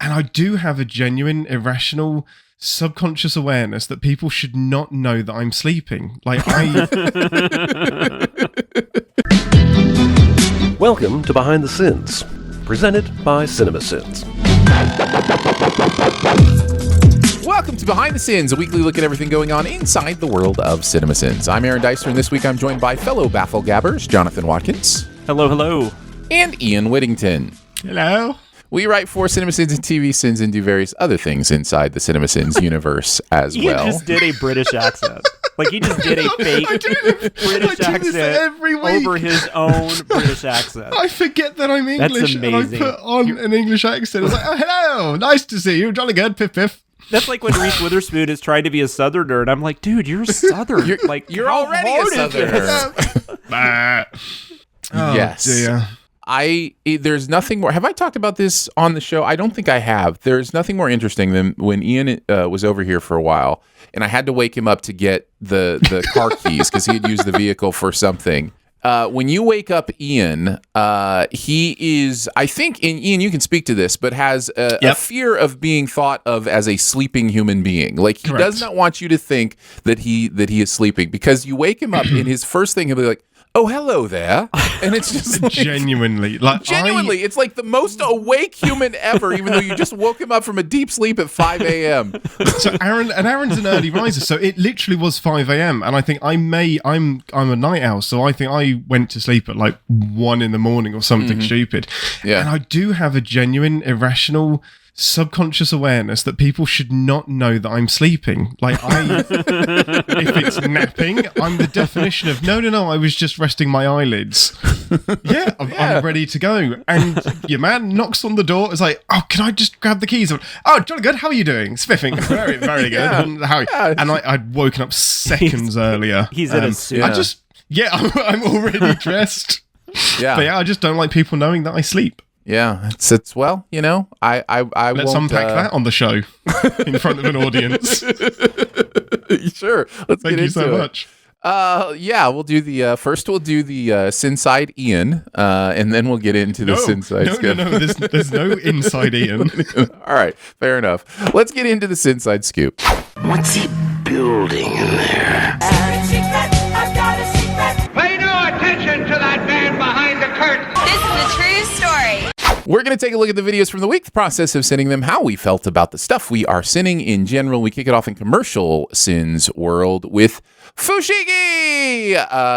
And I do have a genuine, irrational, subconscious awareness that people should not know that I'm sleeping. Welcome to Behind the Sins, presented by CinemaSins. Welcome to Behind the Sins, a weekly look at everything going on inside the world of CinemaSins. I'm Aaron Deister, and this week I'm joined by fellow Bafflegabbers, Jonathan Watkins. Hello, hello. And Ian Whittington. Hello. We write for CinemaSins and TV Sins and do various other things inside the CinemaSins universe as well. Ian just did a British accent. Like, he just did a fake British accent over his own British accent. I forget that I'm English. That's amazing. And I put on an English accent. I was like, oh, hello, nice to see you. Jolly good, piff, piff. That's like when Reese Witherspoon is trying to be a Southerner, and I'm like, dude, you're a Southern. You're already a Southerner. Oh, yes. Dear. There's nothing more. Have I talked about this on the show? I don't think I have. There's nothing more interesting than when Ian was over here for a while, and I had to wake him up to get the car keys because he had used the vehicle for something. When you wake up Ian, he is, I think, and Ian, you can speak to this, but has a fear of being thought of as a sleeping human being. Like, he does not want you to think that he is sleeping, because you wake him up and his first thing, he'll be like, oh, hello there. And it's just like, genuinely, it's like the most awake human ever, even though you just woke him up from a deep sleep at 5 a.m. So Aaron's an early riser, so it literally was 5 a.m. And I think I'm a night owl, so I think I went to sleep at like 1 in the morning or something stupid. Yeah. And I do have a genuine, irrational, subconscious awareness that people should not know that I'm sleeping. Like, if it's napping, I'm the definition of no, I was just resting my eyelids. I'm ready to go. And your man knocks on the door. It's like, oh, can I just grab the keys? Oh, jolly good. How are you doing? Spiffing. Very, very good. And I'd woken up seconds earlier. He's in a suit. I'm already dressed. Yeah. But I just don't like people knowing that I sleep. Yeah, it's well, I let's won't, unpack that on the show in front of an audience. Sure, let's Thank get you into so it. much. We'll do the first. We'll do the SinSide Ian, and then we'll get into the SinSide Scoop. No. There's no inside Ian. All right, fair enough. Let's get into the SinSide Scoop. What's he building in there? I've got a secret. Pay no attention to that man behind the curtain. This is a true story. We're going to take a look at the videos from the week, the process of sinning them, how we felt about the stuff we are sinning in general. We kick it off in commercial sins world with Fushigi!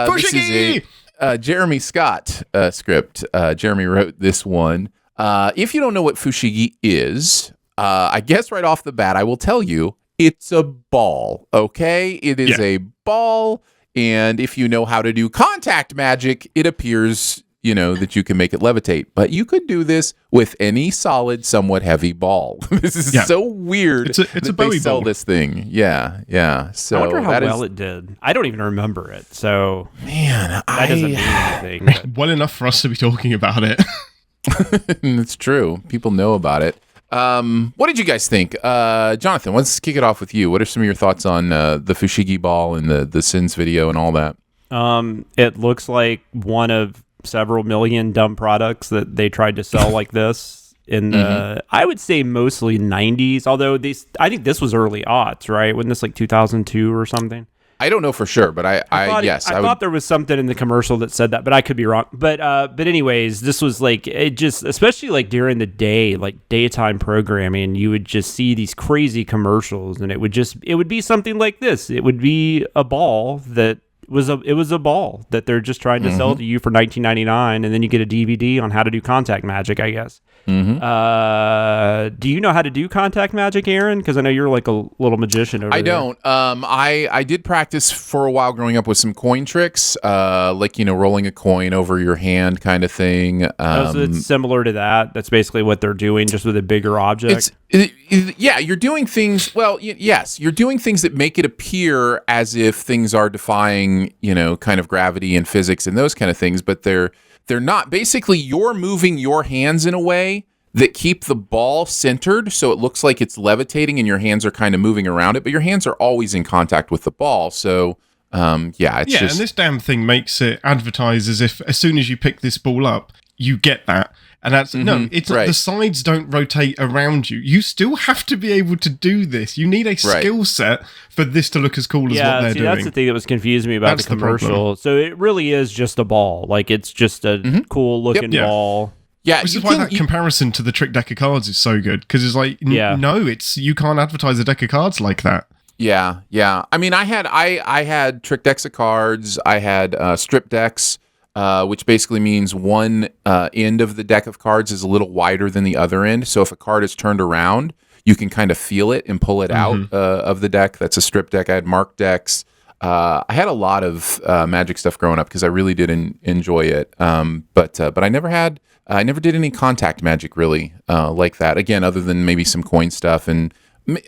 This is a Jeremy Scott script. Jeremy wrote this one. If you don't know what Fushigi is, I guess right off the bat, I will tell you, it's a ball, okay? It is a ball, and if you know how to do contact magic, it appears that you can make it levitate. But you could do this with any solid, somewhat heavy ball. This is so weird. It's a Bowie they sell ball. this thing. Yeah. So I wonder how well it did. I don't even remember it. So man, that doesn't mean anything. But. Well enough for us to be talking about it. It's true. People know about it. What did you guys think? Jonathan, let's kick it off with you. What are some of your thoughts on the Fushigi ball and the Sins video and all that? It looks like one of several million dumb products that they tried to sell like this in the, I would say mostly 90s, although I think this was early aughts, right? Wasn't this like 2002 or something? I don't know for sure, but I thought there was something in the commercial that said that, but I could be wrong. But anyways, this was like, it just, especially like during the day, like daytime programming, you would just see these crazy commercials, and it would be something like this. It would be a ball that it was a ball that they're just trying to sell to you for $19.99, and then you get a DVD on how to do contact magic, I guess. Do you know how to do contact magic, Aaron? Because I know you're like a little magician over there. I don't. I did practice for a while growing up with some coin tricks, like rolling a coin over your hand kind of thing. So it's similar to that. That's basically what they're doing, just with a bigger object. You're doing things. Well, yes, you're doing things that make it appear as if things are defying, kind of gravity and physics and those kind of things, but they're not. Basically, you're moving your hands in a way that keep the ball centered, so it looks like it's levitating and your hands are kind of moving around it, but your hands are always in contact with the ball. So, it's just... and this damn thing makes it advertise as if as soon as you pick this ball up, you get that. And that's it's the sides don't rotate around you. You still have to be able to do this. You need a skill set for this to look as cool as what they're doing. That's the thing that was confusing me about the commercial. So it really is just a ball. Like, it's just a cool looking ball. Yeah, which is why that comparison to the trick deck of cards is so good, because it's like, no, you can't advertise a deck of cards like that. Yeah. I mean, I had trick decks of cards. I had strip decks, which basically means one end of the deck of cards is a little wider than the other end. So if a card is turned around, you can kind of feel it and pull it out of the deck. That's a strip deck. I had mark decks. I had a lot of Magic stuff growing up because I really did enjoy it. But I never did any contact Magic really like that. Again, other than maybe some coin stuff. And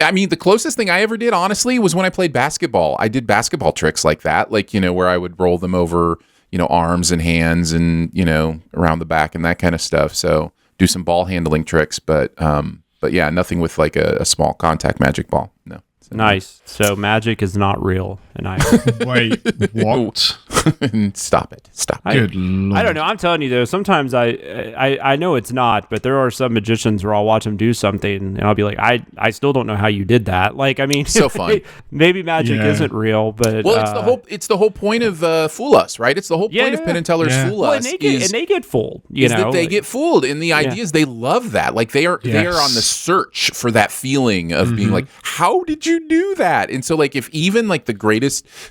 I mean, the closest thing I ever did, honestly, was when I played basketball. I did basketball tricks like that, like, where I would roll them over, arms and hands and, around the back and that kind of stuff. So do some ball handling tricks, but yeah, nothing with like a small contact Magic ball. No. Nice. So Magic is not real, and I wait. What? Stop it! Good Lord. I don't know. I'm telling you though. Sometimes I know it's not, but there are some magicians where I'll watch them do something, and I'll be like, I still don't know how you did that. Like, I mean, so fun. Maybe Magic isn't real, but it's the whole point of Fool Us, right? It's the whole point of Penn and Teller's Fool Us. And they get fooled. That they get fooled, and the idea is they love that. Like they are on the search for that feeling of being like, how did you do that? And so like if even like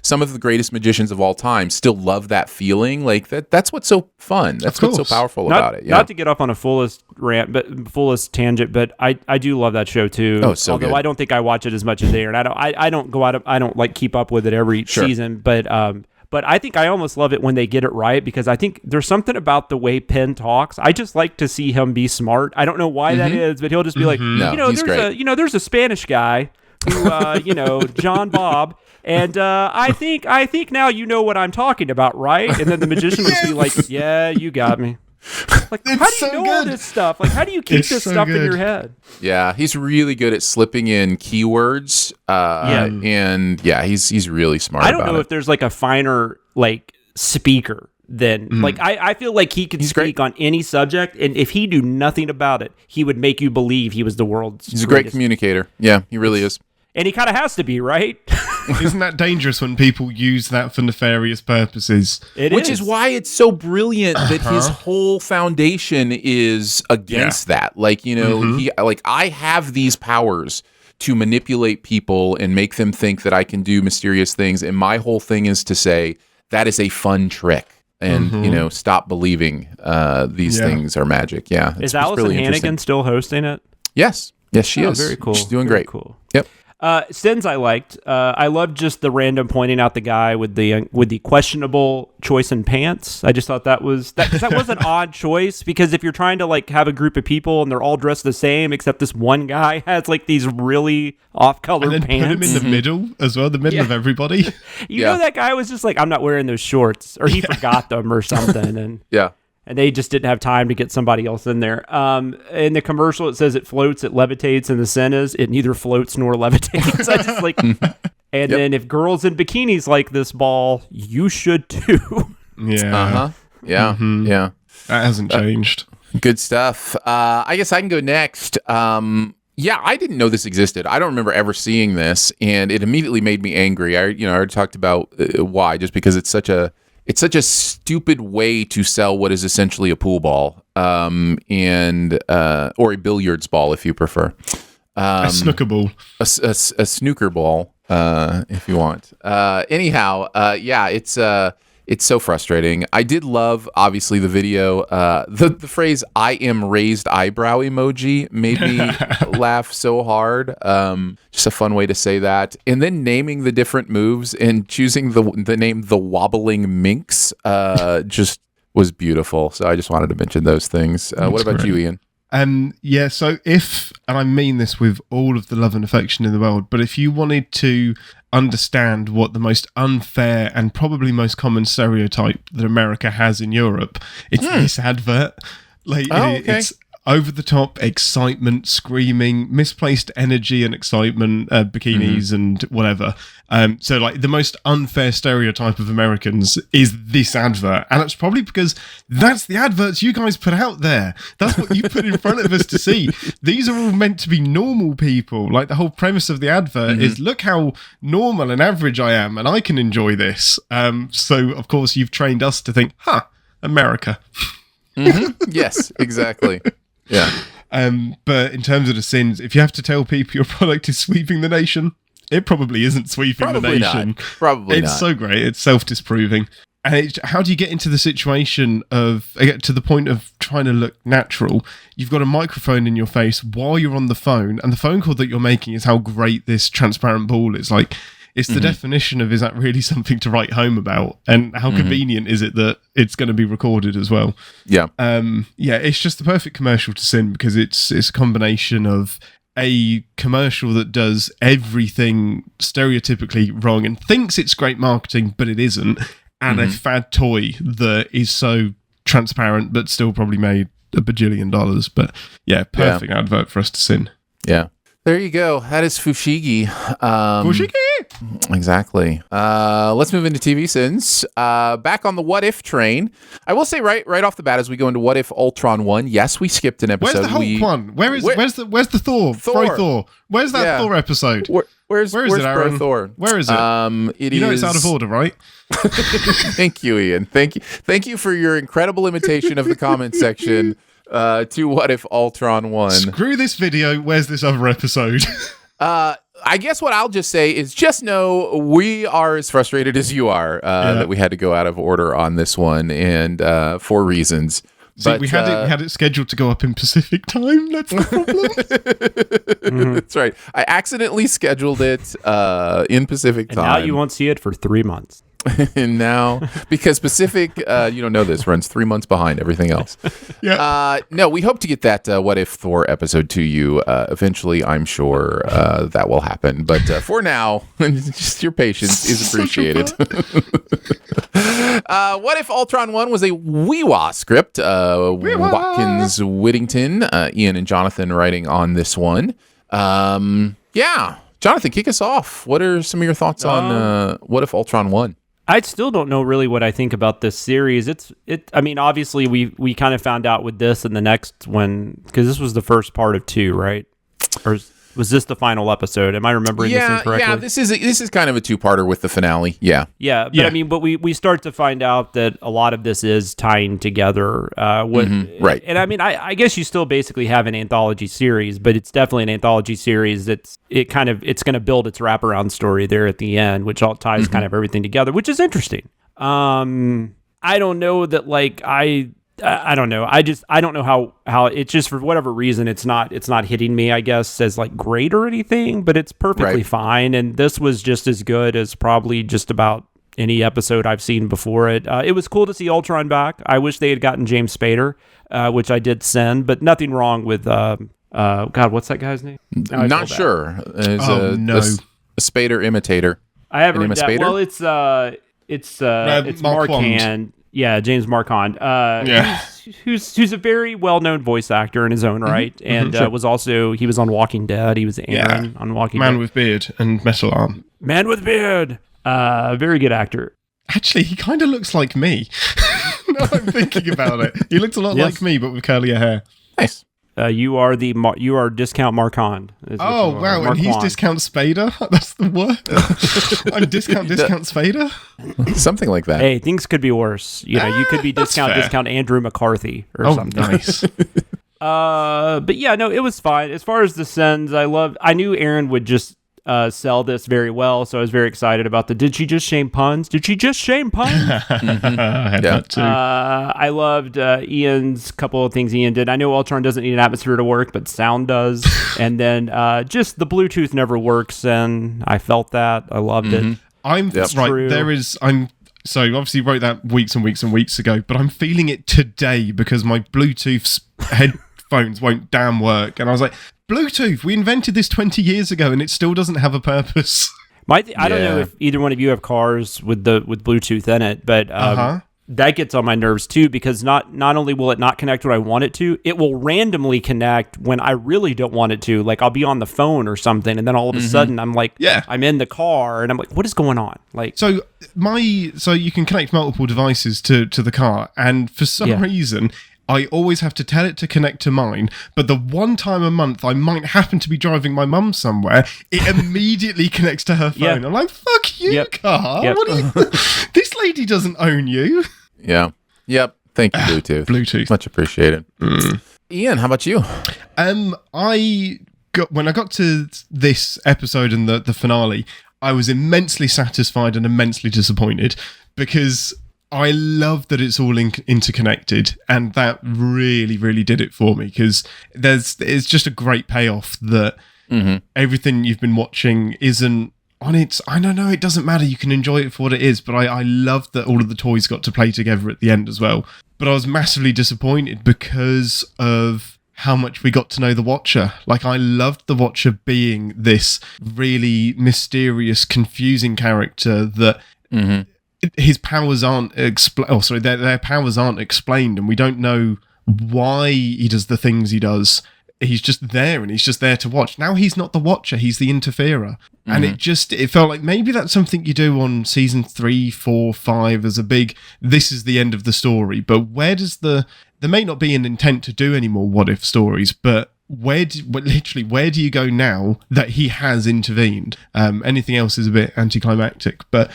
some of the greatest magicians of all time still love that feeling, like that's what's so fun. That's what's so powerful about it. Not to get up on a fullest tangent, but I do love that show too. Oh, so although good. I don't think I watch it as much as they are. And I don't like keep up with it every season, but I think I almost love it when they get it right, because I think there's something about the way Penn talks. I just like to see him be smart. I don't know why that is, but he'll just be like, there's a Spanish guy who, John Bob, and I think now you know what I'm talking about, right? And then the magician would be like, yeah, you got me. Like, how do you know all this stuff? Like, how do you keep this stuff in your head? Yeah, he's really good at slipping in keywords. And he's really smart. I don't know if there's like a finer like speaker than like I feel like he could speak on any subject, and if he knew nothing about it, he would make you believe he was the world's. He's a great communicator. Yeah, he really is. And he kind of has to be, right? Isn't that dangerous when people use that for nefarious purposes? Which is why it's so brilliant that his whole foundation is against that. Like, I have these powers to manipulate people and make them think that I can do mysterious things. And my whole thing is to say that is a fun trick. And, stop believing these things are magic. Yeah. Is Allison really Hannigan still hosting it? Yes, she is. Very cool. She's doing very great. Cool. Yep. Sins I liked. I loved just the random pointing out the guy with the questionable choice in pants. I just thought that was an odd choice, because if you're trying to like have a group of people and they're all dressed the same except this one guy has like these really off-color pants, and then put him in the middle as well, the middle of everybody. You know, that guy was just like, I'm not wearing those shorts, or he forgot them or something, and and they just didn't have time to get somebody else in there. In the commercial, it says it floats, it levitates, and the sin is it neither floats nor levitates. I just like, and then if girls in bikinis like this ball, you should too. Yeah. Yeah. Yeah. That hasn't changed. Good stuff. I guess I can go next. Yeah, I didn't know this existed. I don't remember ever seeing this, and it immediately made me angry. I already talked about why, just because it's such a stupid way to sell what is essentially a pool ball, and or a billiards ball if you prefer. A snooker ball. A snooker ball, if you want. Anyhow, it's so frustrating. I did love, obviously, the video. The phrase "I am raised eyebrow" emoji made me laugh so hard. Just a fun way to say that. And then naming the different moves and choosing the name "The Wobbling Minx" just was beautiful. So I just wanted to mention those things. What about you, Ian? So and I mean this with all of the love and affection in the world, but if you wanted to understand what the most unfair and probably most common stereotype that America has in Europe, it's this advert. Like, over the top excitement, screaming, misplaced energy and excitement, bikinis and whatever. So like the most unfair stereotype of Americans is this advert. And it's probably because that's the adverts you guys put out there. That's what you put in front of us to see. These are all meant to be normal people. Like the whole premise of the advert is look how normal and average I am and I can enjoy this. So of course you've trained us to think, America. Yes, exactly. Yeah. But in terms of the sins, if you have to tell people your product is sweeping the nation, it probably isn't sweeping the nation. Probably it's not. so great. It's self-disproving. And how do you get into the situation of, to the point of trying to look natural? You've got a microphone in your face while you're on the phone, and the phone call that you're making is how great this transparent ball is. Like, it's the definition of, is that really something to write home about? And how convenient is it that it's going to be recorded as well? Yeah. It's just the perfect commercial to sin because it's a combination of a commercial that does everything stereotypically wrong and thinks it's great marketing, but it isn't, and a fad toy that is so transparent but still probably made $1 bajillion. But yeah, perfect advert for us to sin. Yeah. There you go. That is Fushigi. Fushigi! Exactly. Let's move into TV sins. Back on the What If train. I will say right off the bat as we go into What If Ultron Won. Yes, we skipped an episode. Where's the Hulk one? Where's the Thor? Thor. Where's that Thor episode? Where's it, Aaron? Thor? Where is it? It's out of order, right? Thank you, Ian. Thank you for your incredible imitation of the comment section. To What If Ultron Won. Screw this video. Where's this other episode? I guess what I'll just say is just know we are as frustrated as you are that we had to go out of order on this one, and for reasons. See, we had it scheduled to go up in Pacific time. That's the problem. That's right. I accidentally scheduled it in Pacific time. And now you won't see it for 3 months. And now, because Pacific, you don't know this, runs 3 months behind everything else. No, we hope to get that What If Thor episode to you eventually. I'm sure that will happen. But for now, just your patience is appreciated. What If Ultron Won was a Weewa script. Watkins Whittington, Ian and Jonathan writing on this one. Jonathan, kick us off. What are some of your thoughts on What If Ultron Won? I still don't know really what I think about this series. I mean, obviously we kind of found out with this and the next one, because this was the first part of 2, right? Or was this the final episode? Am I remembering this incorrectly? Yeah, this is kind of a 2-parter with the finale. Yeah. I mean, but we start to find out that a lot of this is tying together. Right. And I mean, I guess you still basically have an anthology series, but it's definitely an anthology series it's going to build its wraparound story there at the end, which all ties kind of everything together, which is interesting. I don't know that I don't know. I don't know how it's just, for whatever reason, it's not hitting me, I guess, as like great or anything, but it's perfectly fine. And this was just as good as probably just about any episode I've seen before it. It was cool to see Ultron back. I wish they had gotten James Spader, which I did send, but nothing wrong with, God, what's that guy's name? Not sure. A Spader imitator. I haven't read that. Well, it's Marquand. Yeah, James Marquand. Who's a very well-known voice actor in his own right, and he was on Walking Dead. He was Aaron on Walking Dead. Man with beard and metal arm. Man with beard. Very good actor. Actually, he kind of looks like me. Now I'm thinking about it. He looks a lot like me, but with curlier hair. Nice. You are discount Marquand. Oh wow! Marquand. And he's discount Spader. That's the word. I'm discount Spader. Something like that. Hey, things could be worse. You could be discount Andrew McCarthy or something. Nice. But yeah, no, it was fine. As far as the sends, I knew Aaron would just sell this very well, so I was very excited about did she just shame puns? I had that too. I loved Ian's couple of things Ian did. I know Ultron doesn't need an atmosphere to work, but sound does. And then just the Bluetooth never works, and I felt that. I loved it. So obviously wrote that weeks and weeks and weeks ago, but I'm feeling it today because my Bluetooth headphones won't damn work. And I was like, Bluetooth, we invented this 20 years ago and it still doesn't have a purpose. I don't know if either one of you have cars with Bluetooth in it, but that gets on my nerves too, because not only will it not connect when I want it to, it will randomly connect when I really don't want it to. Like I'll be on the phone or something, and then all of a sudden I'm like, I'm in the car, and I'm like, what is going on? Like, so you can connect multiple devices to the car, and for some reason, I always have to tell it to connect to mine, but the one time a month I might happen to be driving my mum somewhere, it immediately connects to her phone. I'm like, fuck you, car. What are you? This lady doesn't own you. Yeah. Yep. Thank you, Bluetooth. Bluetooth. Much appreciated. Ian, how about you? When I got to this episode and the finale, I was immensely satisfied and immensely disappointed, because I love that it's all interconnected, and that really, really did it for me, because it's just a great payoff that everything you've been watching isn't on its... I don't know, it doesn't matter, you can enjoy it for what it is, but I love that all of the toys got to play together at the end as well. But I was massively disappointed because of how much we got to know the Watcher. Like, I loved the Watcher being this really mysterious, confusing character that... his powers aren't their powers aren't explained, and we don't know why he does the things he does. He's just there, and he's just there to watch. Now he's not the Watcher, he's the interferer. And it felt like maybe that's something you do on season 3, 4, 5 as a big, this is the end of the story. But where does there may not be an intent to do any more what if stories, but where do you go now that he has intervened? Anything else is a bit anticlimactic, but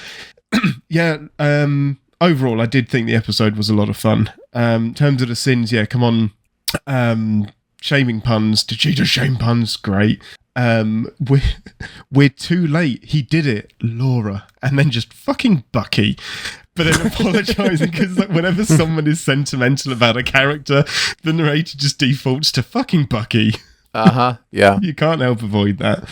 overall, I did think the episode was a lot of fun. In terms of the sins, come on. Shaming puns. Did she just shame puns? Great. We're too late. He did it, Laura. And then just fucking Bucky. But then apologising, because whenever someone is sentimental about a character, the narrator just defaults to fucking Bucky. Yeah. You can't help avoid that.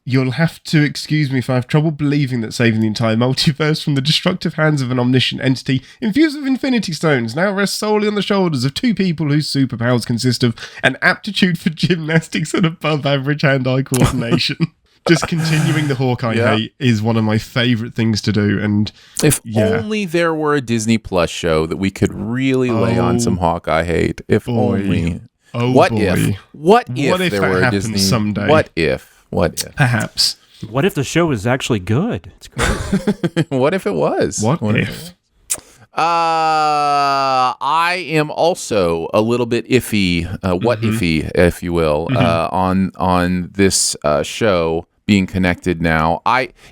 You'll have to excuse me if I have trouble believing that saving the entire multiverse from the destructive hands of an omniscient entity infused with infinity stones now rests solely on the shoulders of two people whose superpowers consist of an aptitude for gymnastics and above average hand-eye coordination. Just continuing the Hawkeye hate is one of my favourite things to do. And if only there were a Disney Plus show that we could really lay on some Hawkeye hate. If only. What if there were a Disney someday? What if? Perhaps. What if the show was actually good? It's great. What if it was? What if? I am also a little bit iffy, iffy, if you will, on this show being connected now.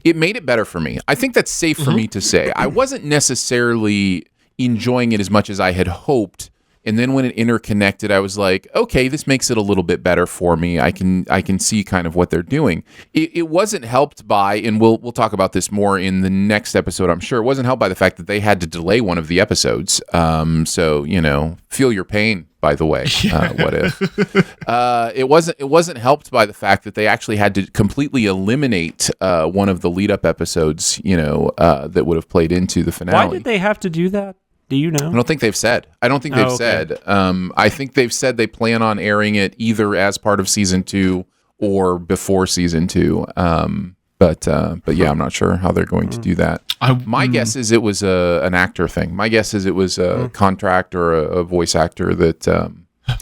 It made it better for me. I think that's safe for me to say. I wasn't necessarily enjoying it as much as I had hoped. And then when it interconnected, I was like, okay, this makes it a little bit better for me. I can see kind of what they're doing. It wasn't helped by, and we'll talk about this more in the next episode, I'm sure. It wasn't helped by the fact that they had to delay one of the episodes. So, feel your pain, by the way. What if? It wasn't helped by the fact that they actually had to completely eliminate one of the lead-up episodes, that would have played into the finale. Why did they have to do that? Do you know? I don't think they've said. Said. I think they've said they plan on airing it either as part of season 2 or before season 2. But yeah, I'm not sure how they're going to do that. My guess is it was an actor thing. My guess is it was a contract or a voice actor that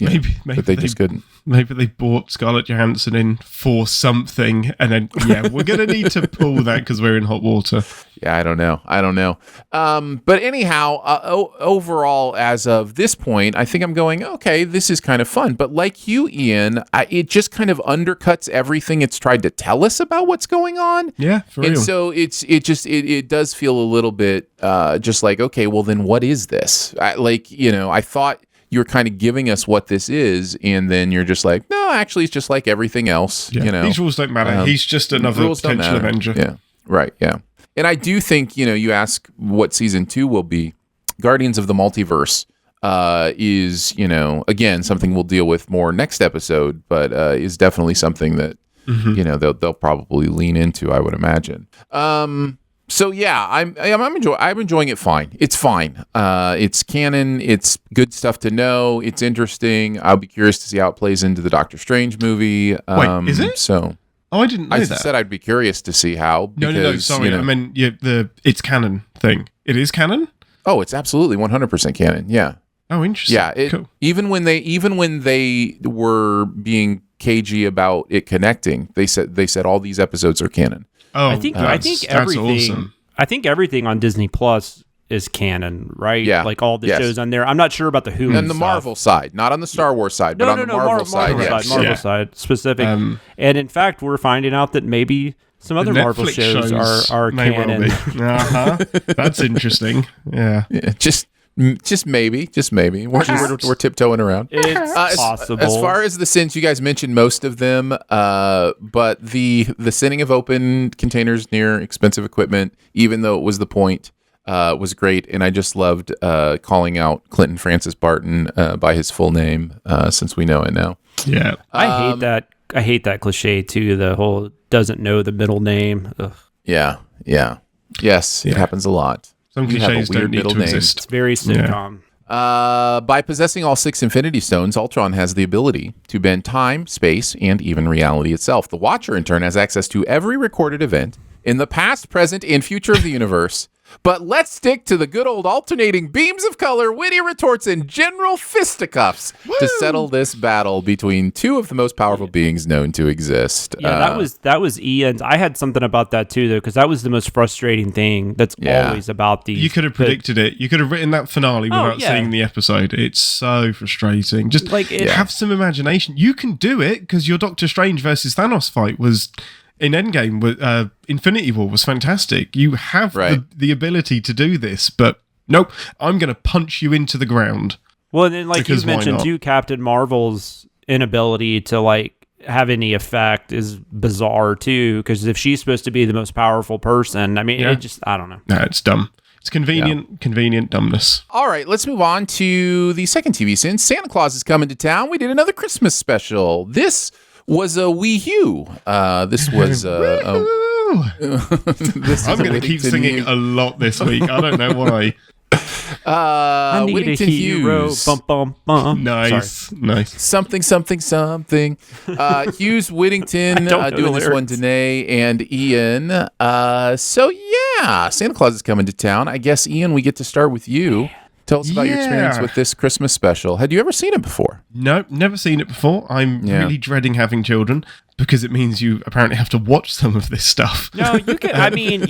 maybe that they just couldn't. Maybe they bought Scarlett Johansson in for something, and then we're gonna need to pull that because we're in hot water. Yeah, I don't know. But anyhow, overall, as of this point, I think I'm going, okay, this is kind of fun. But like you, Ian, it just kind of undercuts everything it's tried to tell us about what's going on. Yeah, for real. And so it does feel a little bit just like, okay, well then what is this? I thought you were kind of giving us what this is, and then you're just like, no, actually, it's just like everything else. Yeah. These rules don't matter. He's just another potential Avenger. Yeah, right. Yeah, and I do think you ask what season 2 will be. Guardians of the Multiverse is again something we'll deal with more next episode, but is definitely something that they'll probably lean into, I would imagine. So yeah, I'm enjoying it fine. It's fine. It's canon. It's good stuff to know. It's interesting. I'll be curious to see how it plays into the Doctor Strange movie. Wait, is it? So Oh, I didn't know I that. said I'd be curious to see how. Because, No. Sorry, I meant it's canon thing. It is canon. Oh, it's absolutely 100% canon. Yeah. Oh, interesting. Yeah. Cool. Even when they were being cagey about it connecting, they said all these episodes are canon. Oh, I think that's everything. awesome. I think everything on Disney Plus is canon, right? Yeah. Like all the shows on there. I'm not sure about the Hulu. And the Marvel side, not on the Star Wars side, but on the Marvel side. Yes. Marvel side specific. And in fact, we're finding out that maybe some other Marvel shows are canon. Well that's interesting. Yeah. Just maybe. We're tiptoeing around. It's possible. As far as the sins, you guys mentioned most of them, but the sending of open containers near expensive equipment, even though it was the point, was great. And I just loved calling out Clinton Francis Barton by his full name, since we know it now. Yeah. I hate that cliche too. The whole doesn't know the middle name. Ugh. Yeah. Yes, it happens a lot. Some You have a cliches weird don't need middle to name. exist. It's very sitcom. By possessing all 6 Infinity Stones, Ultron has the ability to bend time, space, and even reality itself. The Watcher, in turn, has access to every recorded event in the past, present, and future of the universe. But let's stick to the good old alternating beams of color, witty retorts, and general fisticuffs to settle this battle between 2 of the most powerful beings known to exist. Yeah, that was Ian's. I had something about that too, though, because that was the most frustrating thing. That's always about these. You could have predicted it. You could have written that finale without seeing the episode. It's so frustrating. Just have some imagination. You can do it because your Doctor Strange versus Thanos fight was in Endgame. Infinity War was fantastic. You have the ability to do this, but nope. I'm going to punch you into the ground. Well, and then like you mentioned too, Captain Marvel's inability to have any effect is bizarre too, because if she's supposed to be the most powerful person, I mean, it just, I don't know. No, it's dumb. It's convenient dumbness. All right, let's move on to the second TV sin. Santa Claus is coming to town. We did another Christmas special. This was a Wii U. This was I'm going to keep singing a lot this week. I don't know why. I need Whittington a hero. Hughes. Bum, bum, bum. Nice. Something. Hughes, Whittington, doing this one, Danae, and Ian. So yeah, Santa Claus is coming to town. I guess, Ian, we get to start with you. Tell us about your experience with this Christmas special. Had you ever seen it before? No, never seen it before. I'm really dreading having children because it means you apparently have to watch some of this stuff. No, you can. I mean,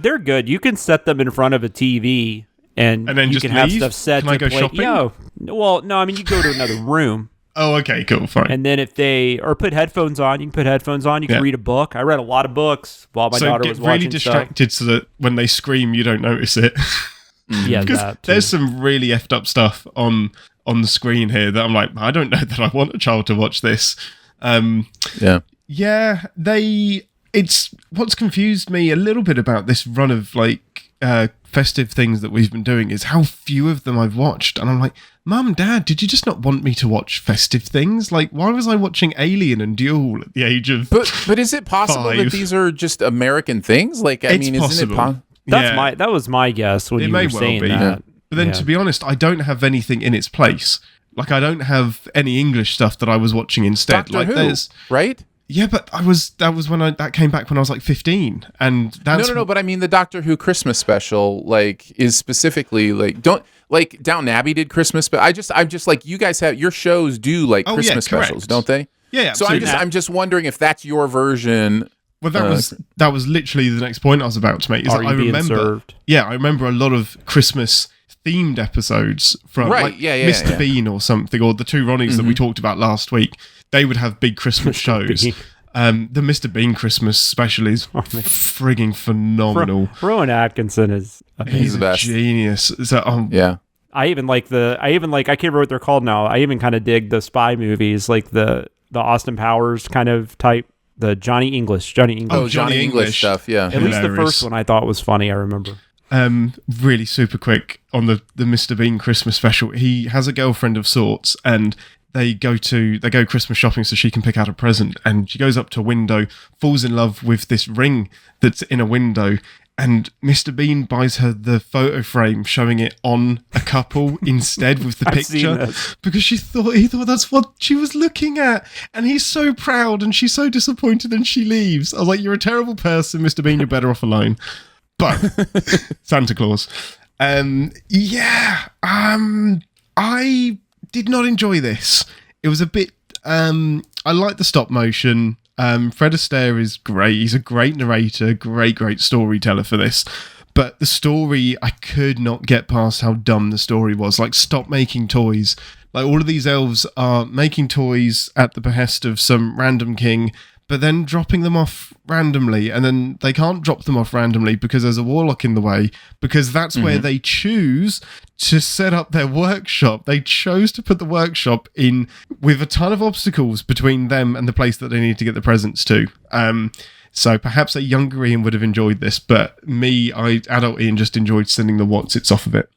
they're good. You can set them in front of a TV and then you just can have stuff set can I go play. shopping? Well, no. I mean, you go to another room. Oh, okay, cool, fine. And then if they put headphones on, you can put headphones on. You can read a book. I read a lot of books while my daughter was watching. So get really distracted so that when they scream, you don't notice it. Yeah, because there's some really effed up stuff on the screen here that I'm like, I don't know that I want a child to watch this. It's what's confused me a little bit about this run of festive things that we've been doing is how few of them I've watched. And I'm like, Mum, Dad, did you just not want me to watch festive things? Like, why was I watching Alien and Duel at the age of But is it possible 5? that these are just American things? Like, I mean, isn't it possible? That was my guess when you were saying that. Yeah. But then, to be honest, I don't have anything in its place. Like, I don't have any English stuff that I was watching instead. Doctor Who, right? Yeah, but that was when that came back when I was like 15, and that's no. But I mean, the Doctor Who Christmas special is specifically Downton Abbey did Christmas, but I'm just like, you guys have your shows do Christmas specials, don't they? Yeah. So I'm just wondering if that's your version. Well, that was literally the next point I was about to make. Is I remember a lot of Christmas themed episodes from Mr. Bean or something, or the two Ronnies that we talked about last week. They would have big Christmas shows. The Mr. Bean Christmas special is frigging phenomenal. Rowan Atkinson is he's the best. Genius. So, I can't remember what they're called now. I even kind of dig the spy movies, like the Austin Powers kind of type. The Johnny English. Oh, Johnny English stuff, yeah. At least the first one I thought was funny, I remember. Really super quick on the Mr. Bean Christmas special. He has a girlfriend of sorts, and they go Christmas shopping so she can pick out a present, and she goes up to a window, falls in love with this ring that's in a window, and Mr. Bean buys her the photo frame showing it on a couple instead with the I've seen picture this. because he thought that's what she was looking at, and he's so proud and she's so disappointed and she leaves. I was like, you're a terrible person, Mr. Bean, you're better off alone. But Santa Claus. I did not enjoy this. It was a bit I like the stop motion. Fred Astaire is great. He's a great narrator, great storyteller for this. But the story, I could not get past how dumb the story was. Like, stop making toys. Like, all of these elves are making toys at the behest of some random king, but then dropping them off randomly. And then they can't drop them off randomly because there's a warlock in the way, because that's where they choose to set up their workshop. They chose to put the workshop in with a ton of obstacles between them and the place that they need to get the presents to. So perhaps a younger Ian would have enjoyed this, but adult Ian just enjoyed sending the what's-its off of it.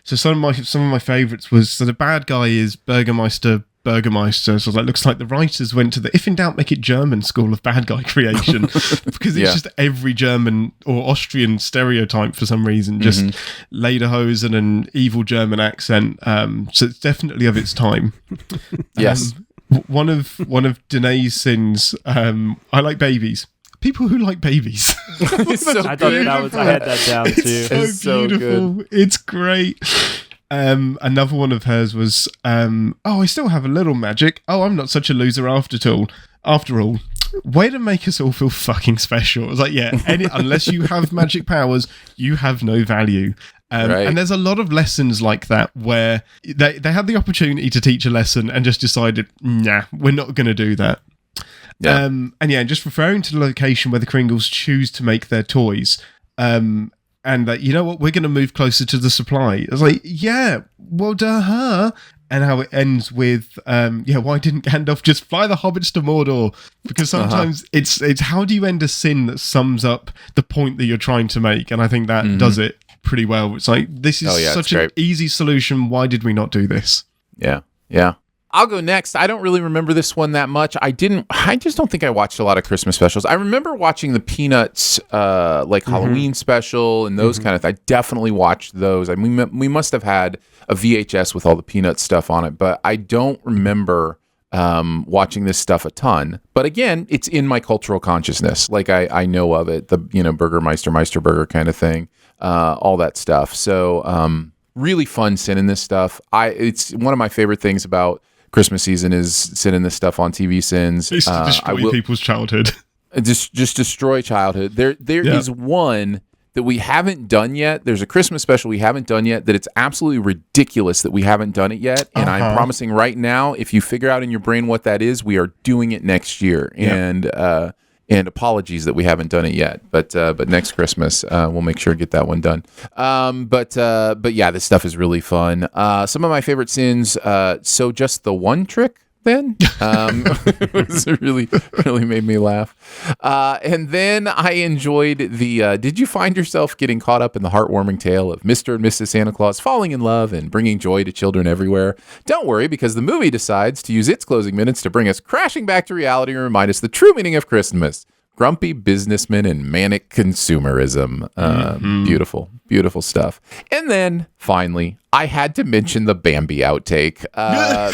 So some of my favourites was, so the bad guy is Burgermeister. So I was like, looks like the writers went to the If in Doubt Make It German school of bad guy creation, because it's just every German or Austrian stereotype for some reason, just lederhosen and an evil German accent. So it's definitely of its time. Yes. One of Danae's sins, I like babies. People who like babies. It's so I thought I had that down too. It's so beautiful. Good. It's great. Another one of hers was, I still have a little magic. Oh, I'm not such a loser after all. Way to make us all feel fucking special. I was like, unless you have magic powers, you have no value. Right. And there's a lot of lessons like that where they had the opportunity to teach a lesson and just decided, nah, we're not going to do that. Yeah. Just referring to the location where the Kringles choose to make their toys. And that, you know what, we're going to move closer to the supply. I was like, yeah, well, duh. And how it ends with, why didn't Gandalf just fly the hobbits to Mordor? Because sometimes it's how do you end a sin that sums up the point that you're trying to make? And I think that does it pretty well. It's like, this is such an easy solution. Why did we not do this? Yeah. I'll go next. I don't really remember this one that much. I just don't think I watched a lot of Christmas specials. I remember watching the Peanuts Halloween special and those kind of things. I definitely watched those. I mean, we must have had a VHS with all the Peanuts stuff on it, but I don't remember watching this stuff a ton. But again, it's in my cultural consciousness. Like I know of it, the Burgermeister, Meisterburger kind of thing, all that stuff. So really fun sending this stuff. It's one of my favorite things about Christmas season is sending this stuff on TV Sins. It's to destroy people's childhood. Just destroy childhood. There is one that we haven't done yet. There's a Christmas special we haven't done yet that it's absolutely ridiculous that we haven't done it yet. And I'm promising right now, if you figure out in your brain what that is, we are doing it next year. Yep. And apologies that we haven't done it yet, but next Christmas we'll make sure to get that one done. But yeah, this stuff is really fun. Some of my favorite sins. So just the one trick then, it was really made me laugh. And then I enjoyed the. Did you find yourself getting caught up in the heartwarming tale of Mr. and Mrs. Santa Claus falling in love and bringing joy to children everywhere? Don't worry, because the movie decides to use its closing minutes to bring us crashing back to reality and remind us the true meaning of Christmas: grumpy businessmen and manic consumerism. Beautiful stuff. And then finally, I had to mention the Bambi outtake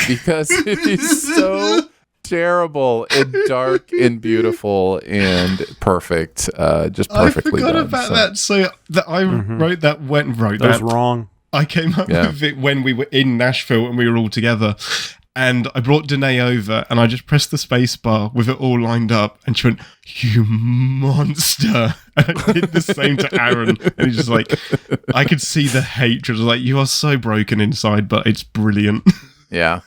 because it is so terrible and dark and beautiful and perfect, just perfectly done. I forgot about that. So that I wrote that. That was wrong. I came up with it when we were in Nashville and we were all together. And I brought Danae over and I just pressed the space bar with it all lined up. And she went, "You monster." And I did the same to Aaron. And he's just like, I could see the hatred. I was like, you are so broken inside, but it's brilliant. Yeah.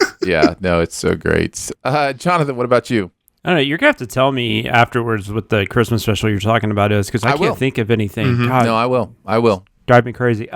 No, it's so great. Jonathan, what about you? I don't know. You're going to have to tell me afterwards what the Christmas special you're talking about is, because I can't think of anything. God, no, I will. Drive me crazy.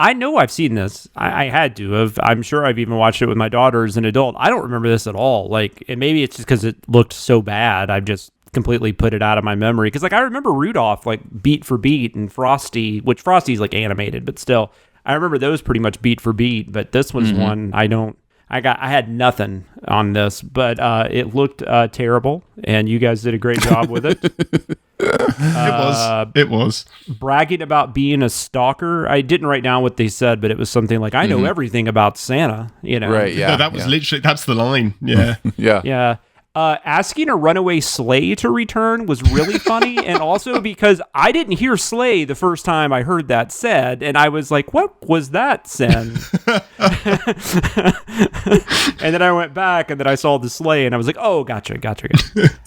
I know I've seen this. I had to have. I'm sure I've even watched it with my daughter as an adult. I don't remember this at all. And maybe it's just because it looked so bad. I've just completely put it out of my memory. Because I remember Rudolph beat for beat, and Frosty, which Frosty's animated, but still, I remember those pretty much beat for beat. But this was one I don't. I had nothing on this, but it looked terrible, and you guys did a great job with it. It was. Bragging about being a stalker. I didn't write down what they said, but it was something like, I know everything about Santa, you know? Right, yeah. No, that was literally, that's the line. Yeah. Yeah. Yeah. Asking a runaway sleigh to return was really funny. And also because I didn't hear sleigh the first time I heard that said. And I was like, what was that, Sen? And then I went back and then I saw the sleigh and I was like, oh, gotcha.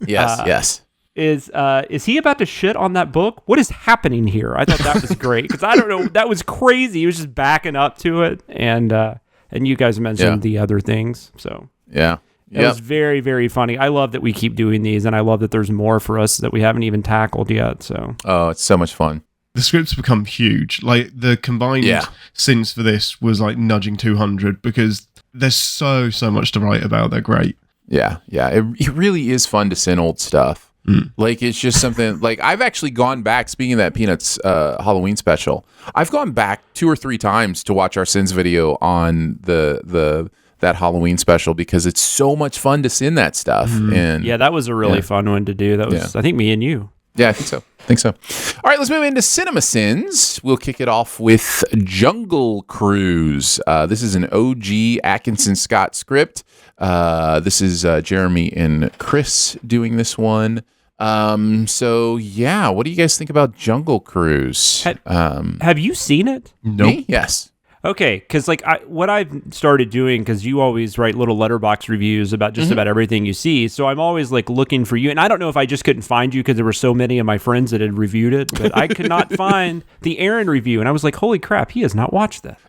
Yes. Is he about to shit on that book? What is happening here? I thought that was great because I don't know. That was crazy. He was just backing up to it. And you guys mentioned the other things. So Yeah. It was very, very funny. I love that we keep doing these, and I love that there's more for us that we haven't even tackled yet. So, it's so much fun. The script's become huge. Like, the combined sins for this was like nudging 200 because there's so much to write about. They're great. Yeah. It really is fun to sin old stuff. Like, it's just something, like, I've actually gone back, speaking of that Peanuts Halloween special, I've gone back 2 or 3 times to watch our sins video on that Halloween special because it's so much fun to sin that stuff. And yeah, that was a really fun one to do. That was, I think, me and you. Yeah, I think so. All right, let's move into CinemaSins. We'll kick it off with Jungle Cruise. This is an OG Atkinson Scott script. This is Jeremy and Chris doing this one. So yeah, what do you guys think about Jungle Cruise? Have you seen it? Nope. Me? Yes. Okay, because like what I've started doing, because you always write little letterbox reviews about just about everything you see, so I'm always like looking for you, and I don't know if I just couldn't find you because there were so many of my friends that had reviewed it, but I could not find the Aaron review, and I was like, holy crap, he has not watched that.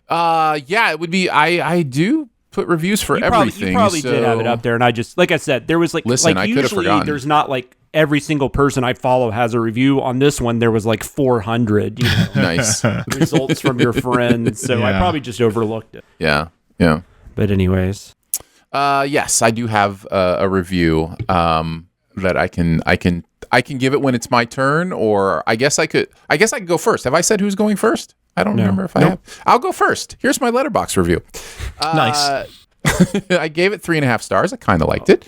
Yeah, it would be. I do put reviews for everything. You probably did have it up there, and I just, like I said, there was like, listen, I could have usually forgotten. There's not like every single person I follow has a review. On this one, there was like 400 nice results from your friends, so I probably just overlooked it. Yeah. But anyways, yes, I do have a review that I can give it when it's my turn, or I guess I could go first. Have I said who's going first? I don't remember if I have. I'll go first. Here's my letterbox review. Nice. I gave it 3.5 stars. I kind of liked it.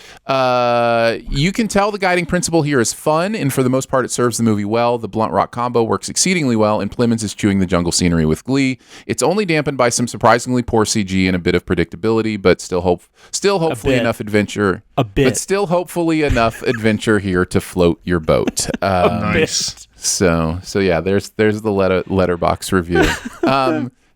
You can tell the guiding principle here is fun, and for the most part, it serves the movie well. The blunt rock combo works exceedingly well, and Plemons is chewing the jungle scenery with glee. It's only dampened by some surprisingly poor CG and a bit of predictability, but still hopefully enough adventure. But still hopefully enough adventure here to float your boat. Nice. So yeah, there's the letterbox review.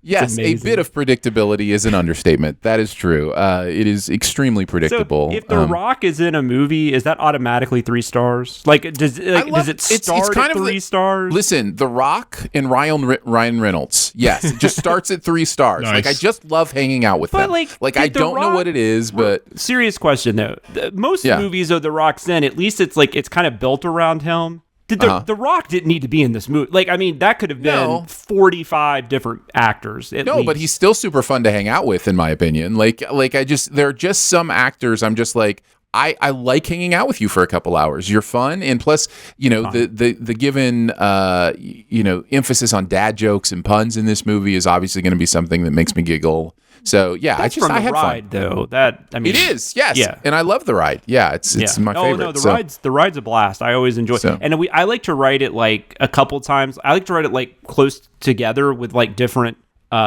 Yes, a bit of predictability is an understatement. That is true. It is extremely predictable. So if The Rock is in a movie, is that automatically 3 stars? Like, does it start at 3 stars? Listen, The Rock and Ryan Reynolds. Yes, it just starts at 3 stars. Nice. Like, I just love hanging out with them. Like I don't know what it is, but serious question though. Most movies of The Rock's in, at least it's like it's kind of built around him. The Rock didn't need to be in this movie. Like, I mean, that could have been 45 different actors. No, but he's still super fun to hang out with, in my opinion. Like there are just some actors I'm just like, I like hanging out with you for a couple hours. You're fun, and plus, the given emphasis on dad jokes and puns in this movie is obviously going to be something that makes me giggle. So yeah, I had ride, fun. Though it is, yes, and I love the ride. Yeah, it's my favorite. Oh no, the ride's a blast. I always enjoy it, and I like to write it like a couple times. I like to write it like close together with like different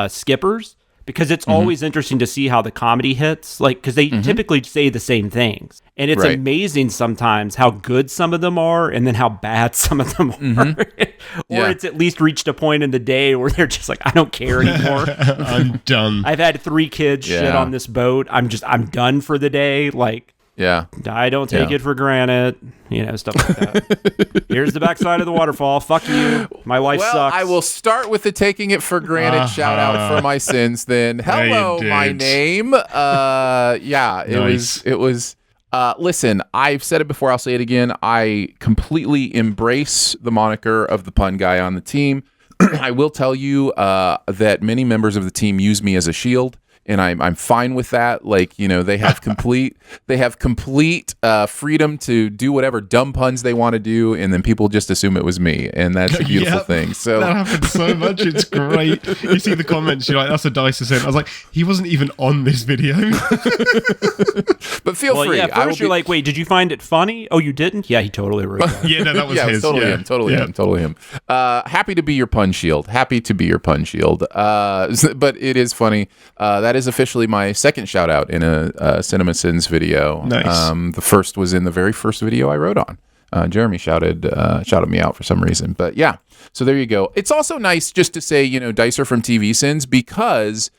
skippers. Because it's always interesting to see how the comedy hits, like, because they typically say the same things. And it's amazing sometimes how good some of them are and then how bad some of them are. Or it's at least reached a point in the day where they're just like, I don't care anymore. I'm done. I've had 3 kids shit on this boat. I'm done for the day. Like, I don't take it for granted, stuff like that. Here's the backside of the waterfall. Fuck you. My life sucks. I will start with the taking it for granted shout out for my sins then. Hello, my name. It was listen, I've said it before, I'll say it again. I completely embrace the moniker of the pun guy on the team. I will tell you that many members of the team use me as a shield. and I'm fine with that. Like, they have complete freedom to do whatever dumb puns they want to do, and then people just assume it was me, and that's a beautiful thing. So that happens so much. It's great. You see the comments, you're like, "That's a Dicer sin." I was like, he wasn't even on this video. But feel free. Yeah, first you're like, wait, did you find it funny? Oh, you didn't? Yeah, he totally wrote that. Yeah, no, that was his. Totally him. Happy to be your pun shield. But it is funny. That is officially my second shout out in a CinemaSins video. Nice. The first was in the very first video I wrote on. Jeremy shouted me out for some reason. But yeah, so there you go. It's also nice just to say, Dicer from TV Sins, because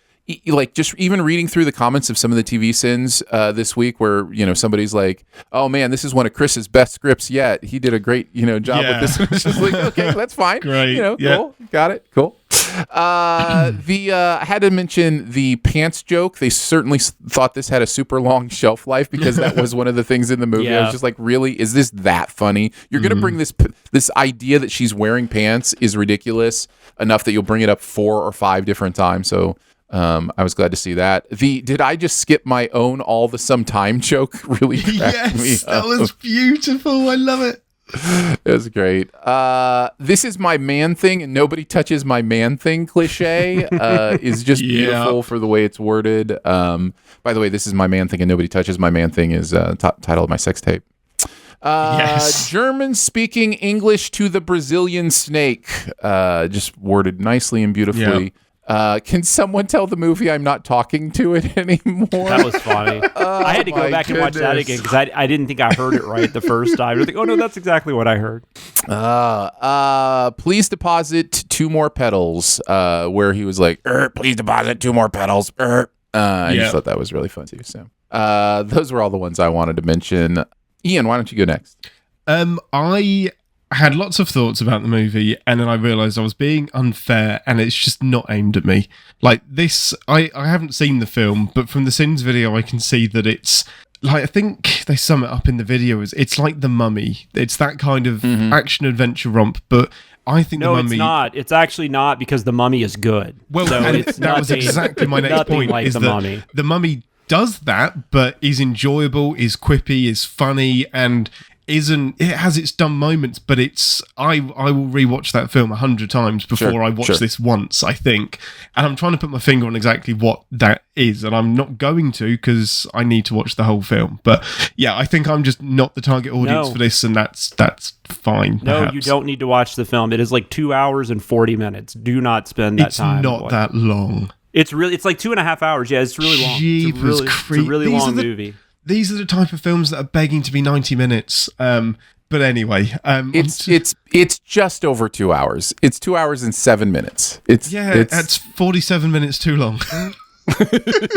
like just even reading through the comments of some of the TV Sins this week where, somebody's like, oh man, this is one of Chris's best scripts yet. He did a great, job with this. It's just like, okay, that's fine. Great. Cool. Got it. Cool. I had to mention the pants joke. They certainly thought this had a super long shelf life because that was one of the things in the movie. I was just like, really? Is this that funny? You're going to bring this idea that she's wearing pants is ridiculous enough that you'll bring it up 4 or 5 different times. So I was glad to see that. Did I just skip my own all the some time joke? Really cracked me up. That was beautiful. I love it. It was great. This is my man thing and nobody touches my man thing cliche is just beautiful for the way it's worded. By the way, this is my man thing and nobody touches my man thing is title of my sex tape. German speaking English to the Brazilian snake. Just worded nicely and beautifully. Can someone tell the movie I'm not talking to it anymore? That was funny. I had to go back and watch that again because I didn't think I heard it right the first time. I was like, oh no, that's exactly what I heard. Please deposit 2 more pedals. Where he was like, please deposit 2 more pedals. I just thought that was really fun too. So those were all the ones I wanted to mention. Ian, why don't you go next? I had lots of thoughts about the movie, and then I realised I was being unfair, and it's just not aimed at me. Like this, I haven't seen the film, but from the Sins video, I can see that it's like, I think they sum it up in the video as it's like The Mummy. It's that kind of action adventure romp, but I think The Mummy... No, it's not. It's actually not, because The Mummy is good. Well, so and that was exactly my next point. Like is The that Mummy. The Mummy does that, but is enjoyable, is quippy, is funny, and it has its dumb moments, but I will rewatch that film 100 times before I watch this once, I think. And I'm trying to put my finger on exactly what that is, and I'm not going to because I need to watch the whole film. But yeah, I think I'm just not the target audience for this, and that's fine. No, perhaps. you don't need to watch the film. It is like 2 hours and 40 minutes. Do not spend that time. It's not that long. It's like 2.5 hours. Yeah, it's really long. It's a really long movie. These are the type of films that are begging to be 90 minutes. But anyway, it's just over 2 hours. It's 2 hours and 7 minutes. That's 47 minutes too long.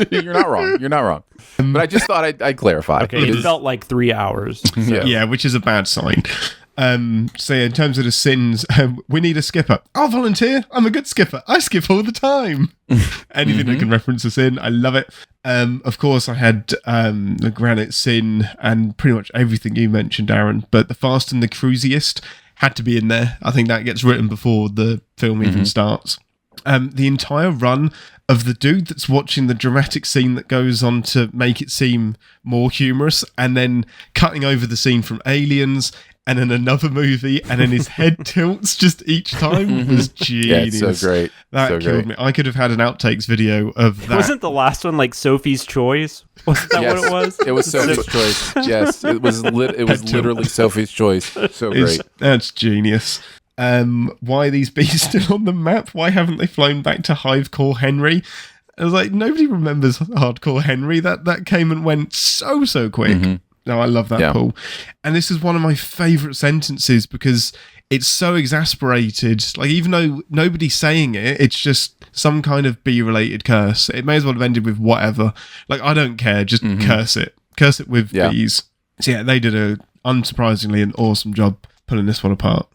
You're not wrong. But I just thought I'd clarify. Okay, it felt like 3 hours. So. Yeah, which is a bad sign. So yeah, in terms of the sins, we need a skipper. I'll volunteer. I'm a good skipper. I skip all the time. Anything that can reference a sin, I love it. Of course, I had the granite sin and pretty much everything you mentioned, Aaron. But the Fast and the Cruisiest had to be in there. I think that gets written before the film even starts. The entire run of the dude that's watching the dramatic scene that goes on to make it seem more humorous, and then cutting over the scene from Aliens, and then another movie, and then his head tilts just each time. Was genius. Yeah, it's so great. That killed me. I could have had an outtakes video of that. Wasn't the last one like Sophie's Choice? Wasn't that what it was? It was Sophie's Choice. Yes, it was literally Sophie's Choice. So great. That's genius. Why are these bees still on the map? Why haven't they flown back to Hivecore Henry? I was like, nobody remembers Hardcore Henry. That came and went so quick. No, I love that, Paul. And this is one of my favourite sentences because it's so exasperated. Like, even though nobody's saying it, it's just some kind of bee-related curse. It may as well have ended with whatever. Like, I don't care. Just curse it. Curse it with bees. So yeah, they did unsurprisingly an awesome job pulling this one apart.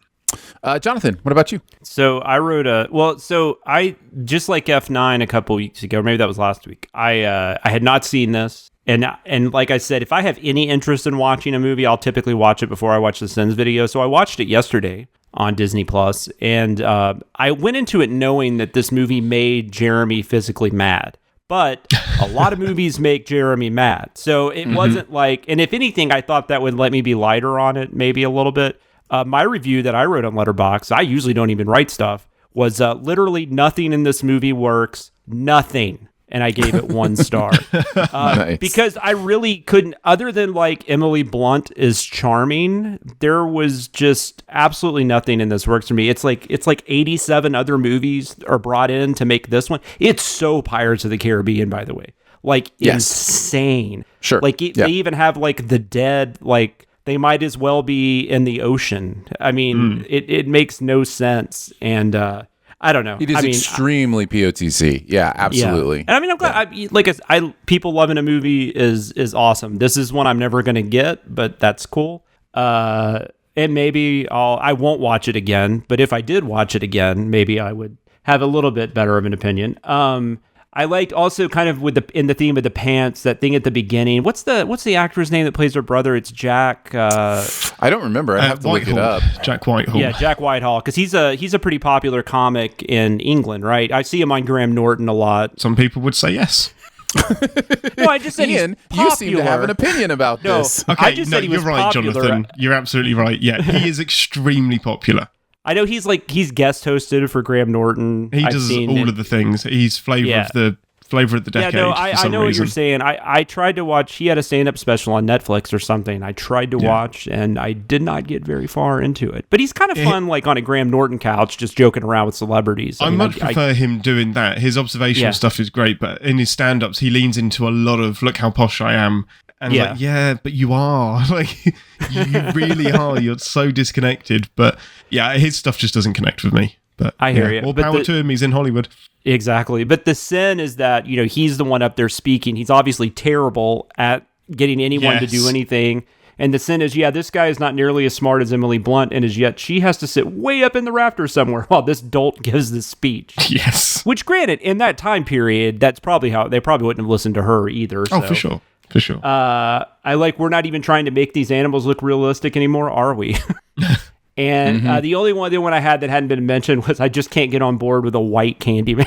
Jonathan, what about you? So I wrote I just like F9 a couple weeks ago, maybe that was last week. I had not seen this. And like I said, if I have any interest in watching a movie, I'll typically watch it before I watch the Sins video. So I watched it yesterday on Disney Plus, and I went into it knowing that this movie made Jeremy physically mad. But a lot of movies make Jeremy mad. So it wasn't like, and if anything, I thought that would let me be lighter on it, maybe a little bit. My review that I wrote on Letterboxd, I usually don't even write stuff, was literally nothing in this movie works. Nothing. And I gave it 1 star. Nice. Because I really couldn't, other than like Emily Blunt is charming, there was just absolutely nothing in this works for me. It's like 87 other movies are brought in to make this one. It's so Pirates of the Caribbean, by the way. Like, insane. Sure. Like, they even have like the dead, like, they might as well be in the ocean. I mean, it makes no sense. And, I don't know. It is extremely POTC. Yeah, absolutely. Yeah. And I mean, I'm glad. People loving a movie is awesome. This is one I'm never going to get, but that's cool. And maybe I won't watch it again. But if I did watch it again, maybe I would have a little bit better of an opinion. I liked also kind of in the theme of the pants, that thing at the beginning. What's the actor's name that plays her brother? It's Jack. I don't remember. I have to look it up. Jack Whitehall. Yeah, Jack Whitehall, because he's a pretty popular comic in England, right? I see him on Graham Norton a lot. Some people would say yes. No, I just said Ian, he's popular. you seem to have an opinion about this. Okay, I just said he was you're right, popular. Jonathan. You're absolutely right. Yeah, he is extremely popular. I know he's guest hosted for Graham Norton. He does all of the things. He's flavor of the decade. Yeah, no, I know what you're saying. I tried to watch. He had a stand-up special on Netflix or something. I tried to watch, and I did not get very far into it. But he's kind of fun, like on a Graham Norton couch, just joking around with celebrities. I much prefer him doing that. His observational stuff is great, but in his stand-ups, he leans into a lot of "look how posh I am." And but you are. Like, you really are. You're so disconnected. But yeah, his stuff just doesn't connect with me. But I hear you. All power to him. He's in Hollywood. Exactly. But the sin is that, he's the one up there speaking. He's obviously terrible at getting anyone to do anything. And the sin is, this guy is not nearly as smart as Emily Blunt, and yet she has to sit way up in the rafters somewhere while this dolt gives this speech. Yes. Which, granted, in that time period, that's probably how they probably wouldn't have listened to her either. Oh, for sure. For sure. We're not even trying to make these animals look realistic anymore, are we? And the only one I had that hadn't been mentioned was I just can't get on board with a white Candyman.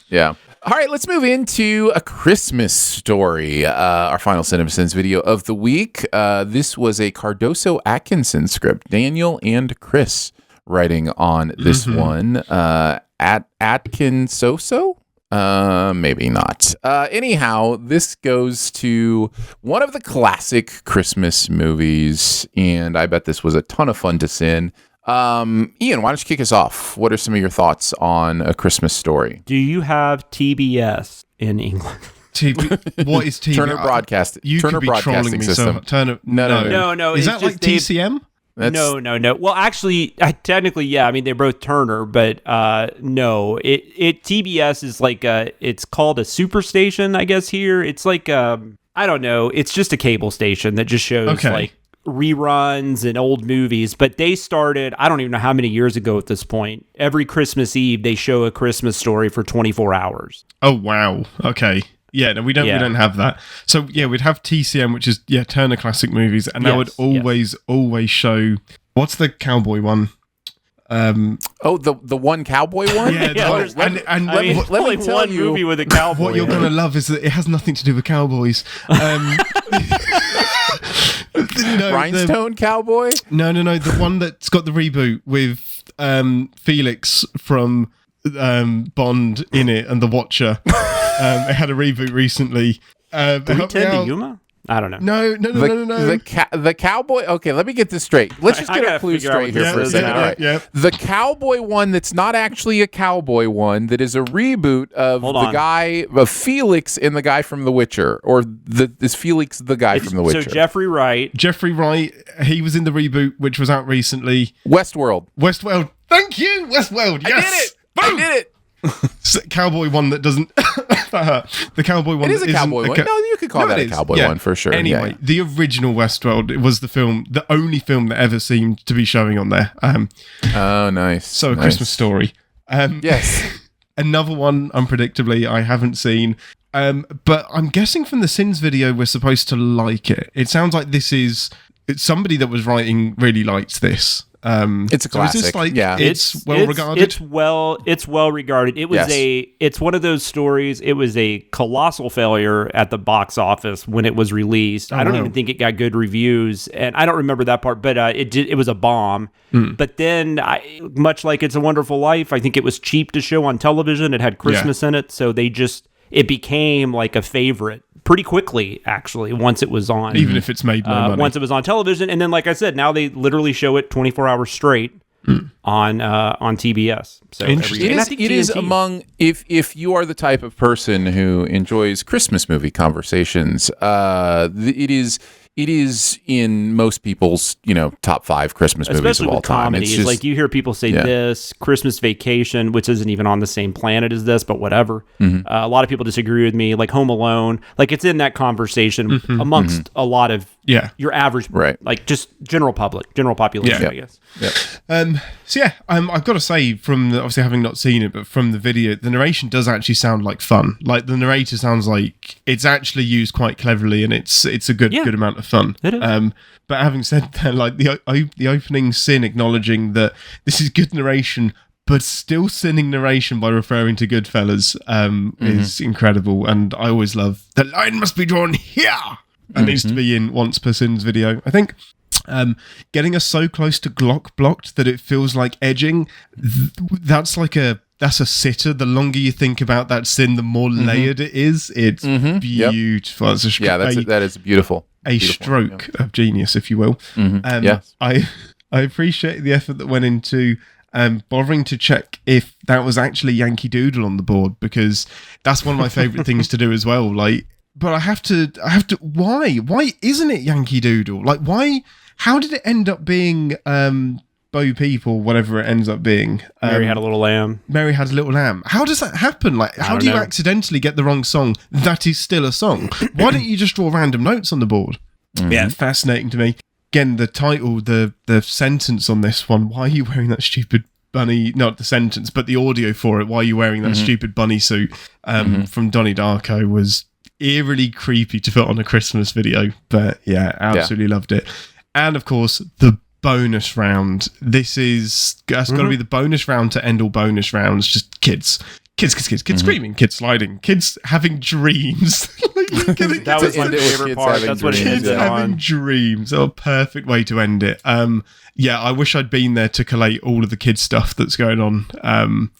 Yeah. All right, let's move into A Christmas Story, our final CinemaSins video of the week. This was a Cardoso Atkinson script. Daniel and Chris writing on this one. Atkinsoso? Maybe not. Anyhow, this goes to one of the classic Christmas movies, and I bet this was a ton of fun to sin. Ian, why don't you kick us off? What are some of your thoughts on A Christmas Story? Do you have TBS in England? What is TBS? Turner Broadcast. You Turner could be Broadcasting trolling me System. So No. Is that like TCM? No. Well, actually, technically, yeah. I mean, they're both Turner, but no. It TBS is like it's called a superstation, I guess. Here, it's like I don't know. It's just a cable station that just shows like reruns and old movies. But they started, I don't even know how many years ago at this point. Every Christmas Eve, they show A Christmas Story for 24 hours. Oh wow. Okay. Yeah, no, we don't have that. So we'd have TCM, which is Turner Classic Movies, and that would always show. What's the cowboy one? The one cowboy one. Let me tell you, movie with a cowboy. What you're gonna love is that it has nothing to do with cowboys. Rhinestone Cowboy. No. The one that's got the reboot with Felix from Bond in it and The Watcher. It had a reboot recently. Do we tend to Yuma? I don't know. No. The cowboy. Okay, let me get this straight. Let's just get a clue straight here for a second. All right. Yeah. The cowboy one that's not actually a cowboy one, that is a reboot of guy of Felix in the guy from The Witcher, or is Felix the guy from The Witcher? So Jeffrey Wright. He was in the reboot, which was out recently. Westworld. Thank you, Westworld. Yes. I did it. Cowboy one that doesn't. The cowboy one. It is a cowboy one. No, you could call that a cowboy one for sure. Anyway, the original Westworld, it was the only film that ever seemed to be showing on there. Oh, nice. So A Christmas Story. Yes. Another one, unpredictably, I haven't seen. But I'm guessing from the Sins video, we're supposed to like it. It sounds like it's somebody that was writing really liked this. It's a classic. So is this it's well regarded. It's well regarded. It was it's one of those stories. It was a colossal failure at the box office when it was released. I don't even think it got good reviews, and I don't remember that part. But it was a bomb. But then, much like It's a Wonderful Life, I think it was cheap to show on television. It had Christmas in it, so it became like a favorite pretty quickly, actually, once it was on. Even if it's made no money. Once it was on television. And then, like I said, now they literally show it 24 hours straight on TBS. So interesting. It is among, if you are the type of person who enjoys Christmas movie conversations, it is in most people's, top 5 Christmas movies especially of all with time. Comedies. It's just, like you hear people say this, Christmas Vacation, which isn't even on the same planet as this, but whatever. A lot of people disagree with me. Like Home Alone, like it's in that conversation amongst a lot of your average, like just general population, I guess. I've got to say, from obviously having not seen it, but from the video, the narration does actually sound like fun. Like the narrator sounds like it's actually used quite cleverly, and it's a good amount of fun. It is. But having said that, like the opening scene acknowledging that this is good narration, but still sinning narration by referring to Goodfellas is incredible. And I always love the line must be drawn here. That needs to be in Once Per Sins video, I think. Getting us so close to Glock blocked that it feels like edging. That's a sitter. The longer you think about that sin, the more layered it is. It's beautiful. It's that is beautiful. A stroke of genius, if you will. I appreciate the effort that went into bothering to check if that was actually Yankee Doodle on the board, because that's one of my favorite things to do as well. Like, but I have to. Why isn't it Yankee Doodle? Like, why? How did it end up being Bo Peep or whatever it ends up being? Mary Had a Little Lamb. Mary Had a Little Lamb. How does that happen? Like, how do you accidentally get the wrong song that is still a song? Why don't you just draw random notes on the board? Yeah, fascinating to me. Again, the title, the sentence on this one. Why are you wearing that stupid bunny? Not the sentence, but the audio for it. Why are you wearing that stupid bunny suit? From Donnie Darko was eerily creepy to put on a Christmas video, but absolutely loved it. And of course, the bonus round. That's got to be the bonus round to end all bonus rounds. Just kids screaming, kids sliding, kids having dreams. That was my favorite part. That's what it kids having dreams. Oh, perfect way to end it. I wish I'd been there to collate all of the kids stuff that's going on.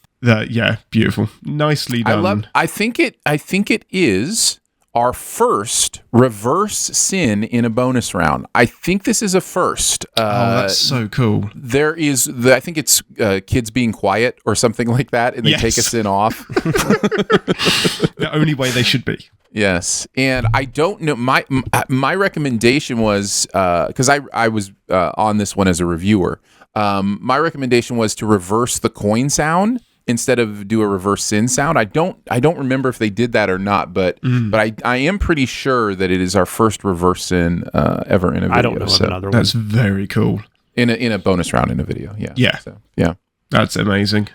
Beautiful, nicely done. I think it is our first reverse sin in a bonus round. I think this is a first. That's so cool. There is, I think it's kids being quiet or something like that, and they take a sin off. The only way they should be. Yes, and I don't know. My recommendation was, because I was on this one as a reviewer. My recommendation was to reverse the coin sound instead of do a reverse sin sound. I don't remember if they did that or not, but I am pretty sure that it is our first reverse sin ever in a video. I don't know of another one. That's very cool. In a bonus round in a video. Yeah. That's amazing.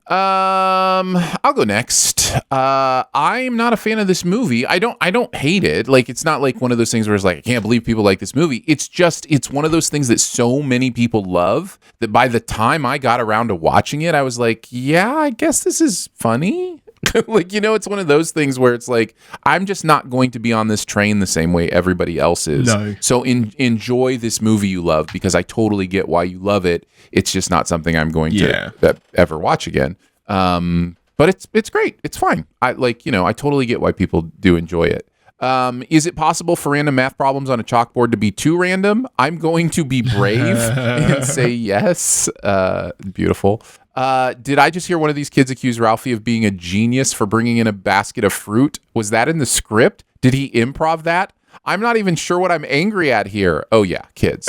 I'll go next. I'm not a fan of this movie. I don't hate it. Like, it's not like one of those things where it's like, I can't believe people like this movie. It's one of those things that so many people love that by the time I got around to watching it, I was like, yeah, I guess this is funny. Like, it's one of those things where it's like, I'm just not going to be on this train the same way everybody else is. No. So enjoy this movie you love, because I totally get why you love it. It's just not something I'm going to ever watch again. But it's great. It's fine. I totally get why people do enjoy it. Is it possible for random math problems on a chalkboard to be too random? I'm going to be brave and say yes. Beautiful. Did I just hear one of these kids accuse Ralphie of being a genius for bringing in a basket of fruit? Was that in the script? Did he improv that? I'm not even sure what I'm angry at here. Oh yeah, kids.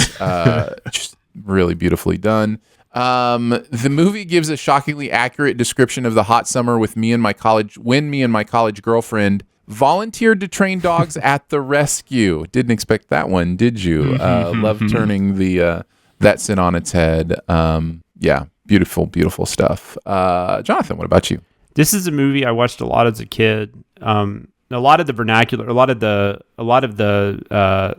Just really beautifully done. The movie gives a shockingly accurate description of the hot summer when me and my college girlfriend volunteered to train dogs at the rescue. Didn't expect that one, did you? Love turning that sin on its head. Beautiful, beautiful stuff. Jonathan, what about you? This is a movie I watched a lot as a kid. a lot of the vernacular, a lot of the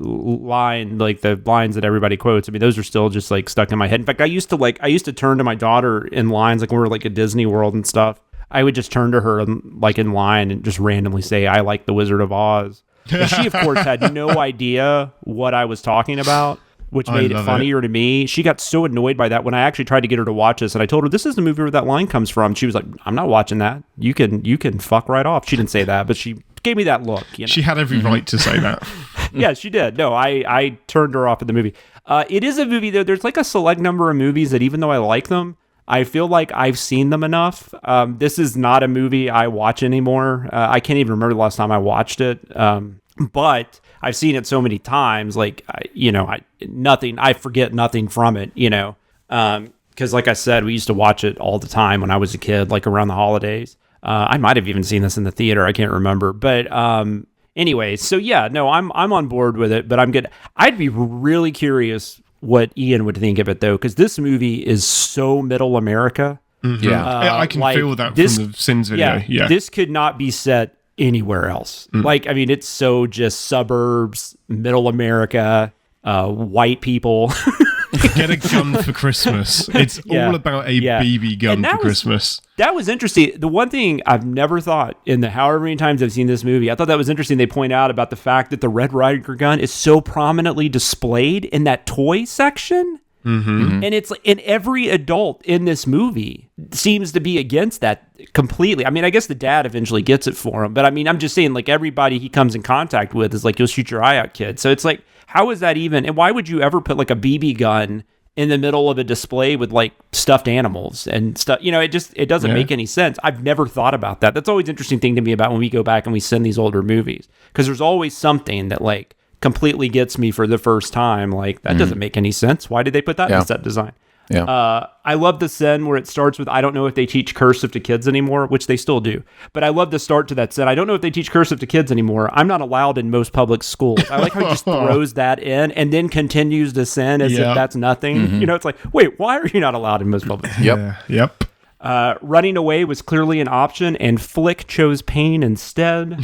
line, like the lines that everybody quotes. I mean, those are still just like stuck in my head. In fact, I used to turn to my daughter in lines, like when we were like at Disney World and stuff. I would just turn to her like in line and just randomly say, "I like the Wizard of Oz." And she, of course, had no idea what I was talking about, which made it funnier to me. She got so annoyed by that when I actually tried to get her to watch this, and I told her, "This is the movie where that line comes from." She was like, "I'm not watching that. You can fuck right off." She didn't say that, but she gave me that look. You know? She had every right to say that. Yeah, she did. No, I turned her off at the movie. It is a movie, though. There's like a select number of movies that even though I like them, I feel like I've seen them enough. This is not a movie I watch anymore. I can't even remember the last time I watched it. But I've seen it so many times, like, I forget nothing from it, because like I said, we used to watch it all the time when I was a kid, like around the holidays. I might have even seen this in the theater. I can't remember. But anyway, so yeah, no, I'm on board with it, but I'm good. I'd be really curious what Ian would think of it, though, because this movie is so middle America. Mm-hmm. Yeah, I can feel that from the Sins video. Yeah, this could not be set anywhere else. Like, I mean, it's so just suburbs, middle America, white people. Get a gun for Christmas. It's all about a BB gun for Christmas. That was interesting. The one thing I've never thought in the however many times I've seen this movie, I thought that was interesting. They point out about the fact that the Red Ryder gun is so prominently displayed in that toy section. Mm-hmm. And it's like, and every adult in this movie seems to be against that completely. I mean, I guess the dad eventually gets it for him, but I mean, I'm just saying, like, everybody he comes in contact with is like, "You'll shoot your eye out, kid." So it's like, how is that even? And why would you ever put like a BB gun in the middle of a display with like stuffed animals and stuff? It doesn't make any sense. I've never thought about that. That's always an interesting thing to me about when we go back and we send these older movies, because there's always something that like completely gets me for the first time. Like, that doesn't make any sense. Why did they put that in the set design? Yeah. I love the scene where it starts with, I don't know if they teach cursive to kids anymore, which they still do. But I love the start to that scene. I don't know if they teach cursive to kids anymore. I'm not allowed in most public schools. I like how he just throws that in and then continues the scene as if that's nothing. Mm-hmm. It's like, wait, why are you not allowed in most public schools? Yep. Running away was clearly an option, and Flick chose pain instead.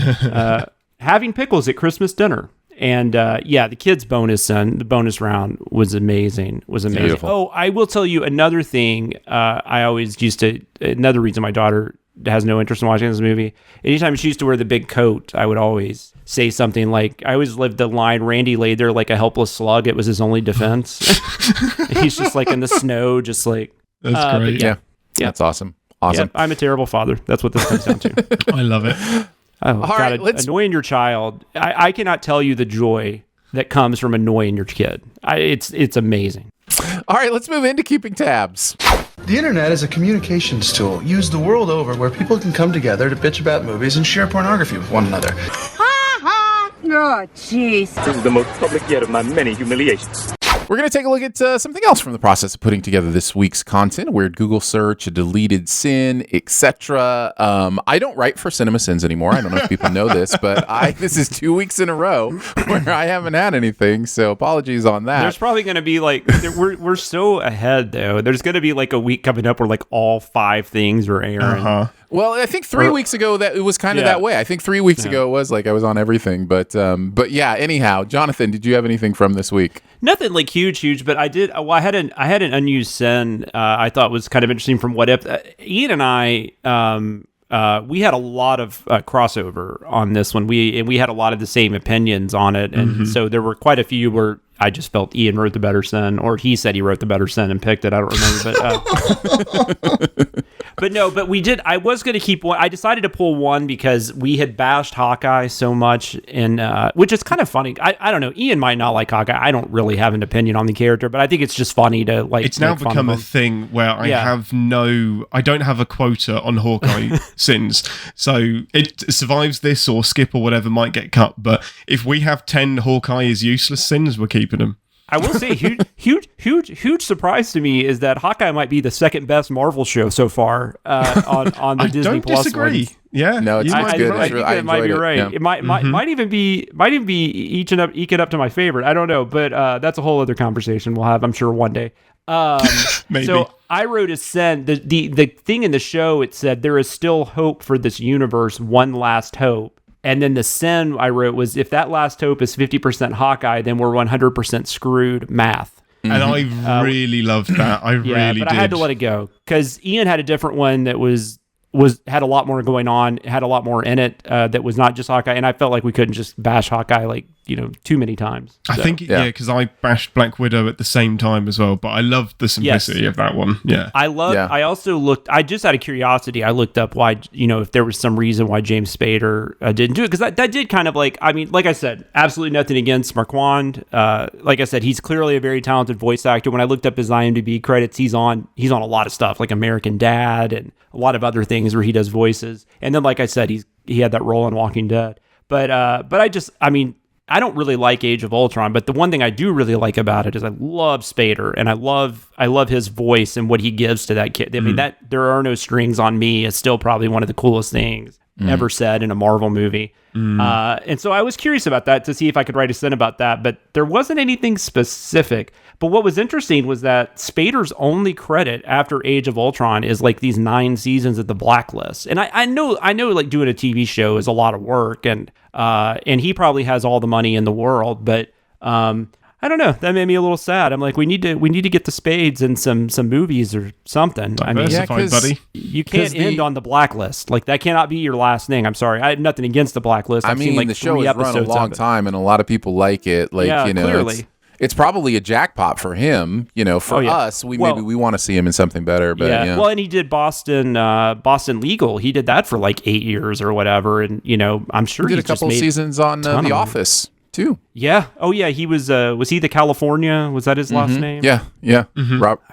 Having pickles at Christmas dinner. And the kids' bonus round was amazing. Beautiful. Oh, I will tell you another thing. Another reason my daughter has no interest in watching this movie. Anytime she used to wear the big coat, I would always say something like, I always lived the line, "Randy lay there like a helpless slug. It was his only defense." He's just like in the snow, just like. That's great. Yeah. That's awesome. Awesome. Yeah, I'm a terrible father. That's what this comes down to. I love it. Oh, God, annoying your child. I cannot tell you the joy that comes from annoying your kid. It's amazing. All right, let's move into keeping tabs. The internet is a communications tool used the world over where people can come together to bitch about movies and share pornography with one another. Oh, jeez. This is the most public yet of my many humiliations. We're going to take a look at something else from the process of putting together this week's content, a weird Google search, a deleted sin, etc. I don't write for CinemaSins anymore. I don't know if people know this, but this is 2 weeks in a row where I haven't had anything, so apologies on that. There's probably going to be like, we're so ahead, though. There's going to be like a week coming up where like all 5 things are airing. Uh-huh. Well, I think 3 weeks ago that it was kind of that way. I think 3 weeks ago it was like I was on everything, but yeah. Anyhow, Jonathan, did you have anything from this week? Nothing like huge, but I did. Well, I had an unused sin. I thought was kind of interesting from What If. Ian and I, we had a lot of crossover on this one. We had a lot of the same opinions on it, and so there were quite a few where I just felt Ian wrote the better sin, or he said he wrote the better sin and picked it. I don't remember, but. But we did. I was going to keep one. I decided to pull one because we had bashed Hawkeye so much, and which is kind of funny. I don't know. Ian might not like Hawkeye. I don't really have an opinion on the character, but I think it's just funny to like. It's now become a thing where I don't have a quota on Hawkeye sins, so it survives this or skip or whatever might get cut. But if we have 10 Hawkeye is useless sins, we're keeping them. I will say, huge surprise to me is that Hawkeye might be the second best Marvel show so far on the Disney Plus. I don't disagree. Ones. Yeah, no, it's good. I think it might be right. Yeah. It might even be eking up to my favorite. I don't know, but that's a whole other conversation we'll have, I'm sure, one day. Maybe. So I wrote a send. The thing in the show, it said there is still hope for this universe. One last hope. And then the sin I wrote was, if that last hope is 50% Hawkeye, then we're 100% screwed math. And I really loved that. I really did. I had to let it go because Ian had a different one that had a lot more going on, had a lot more in it that was not just Hawkeye, and I felt like we couldn't just bash Hawkeye too many times. So. I think because I bashed Black Widow at the same time as well, but I loved the simplicity of that one. Yeah, I also looked. I just out of curiosity, I looked up why if there was some reason why James Spader didn't do it, because that did kind of like I said, absolutely nothing against Marquand. Like I said, he's clearly a very talented voice actor. When I looked up his IMDb credits, he's on a lot of stuff like American Dad and a lot of other things where he does voices. And then, like I said, he had that role in Walking Dead. But I don't really like Age of Ultron, but the one thing I do really like about it is I love Spader, and I love his voice and what he gives to that kid. I mean, that There Are No Strings on Me is still probably one of the coolest things ever said in a Marvel movie. And so I was curious about that to see if I could write a sin about that, but there wasn't anything specific. But what was interesting was that Spader's only credit after Age of Ultron is like these 9 seasons at the Blacklist. And I know like doing a TV show is a lot of work, and he probably has all the money in the world, but I don't know. That made me a little sad. I'm like, we need to get the Spades in some movies or something. Buddy. You can't end on the Blacklist. Like, that cannot be your last thing. I'm sorry. I have nothing against the Blacklist. I've seen like the show has run a long time, and a lot of people like it. Like, clearly. It's probably a jackpot for him. For us, we want to see him in something better. But well, and he did Boston Legal. He did that for like 8 years or whatever, and I'm sure he did a couple seasons on The Office too. Yeah. Oh yeah. He was he the California? Was that his last name? Yeah.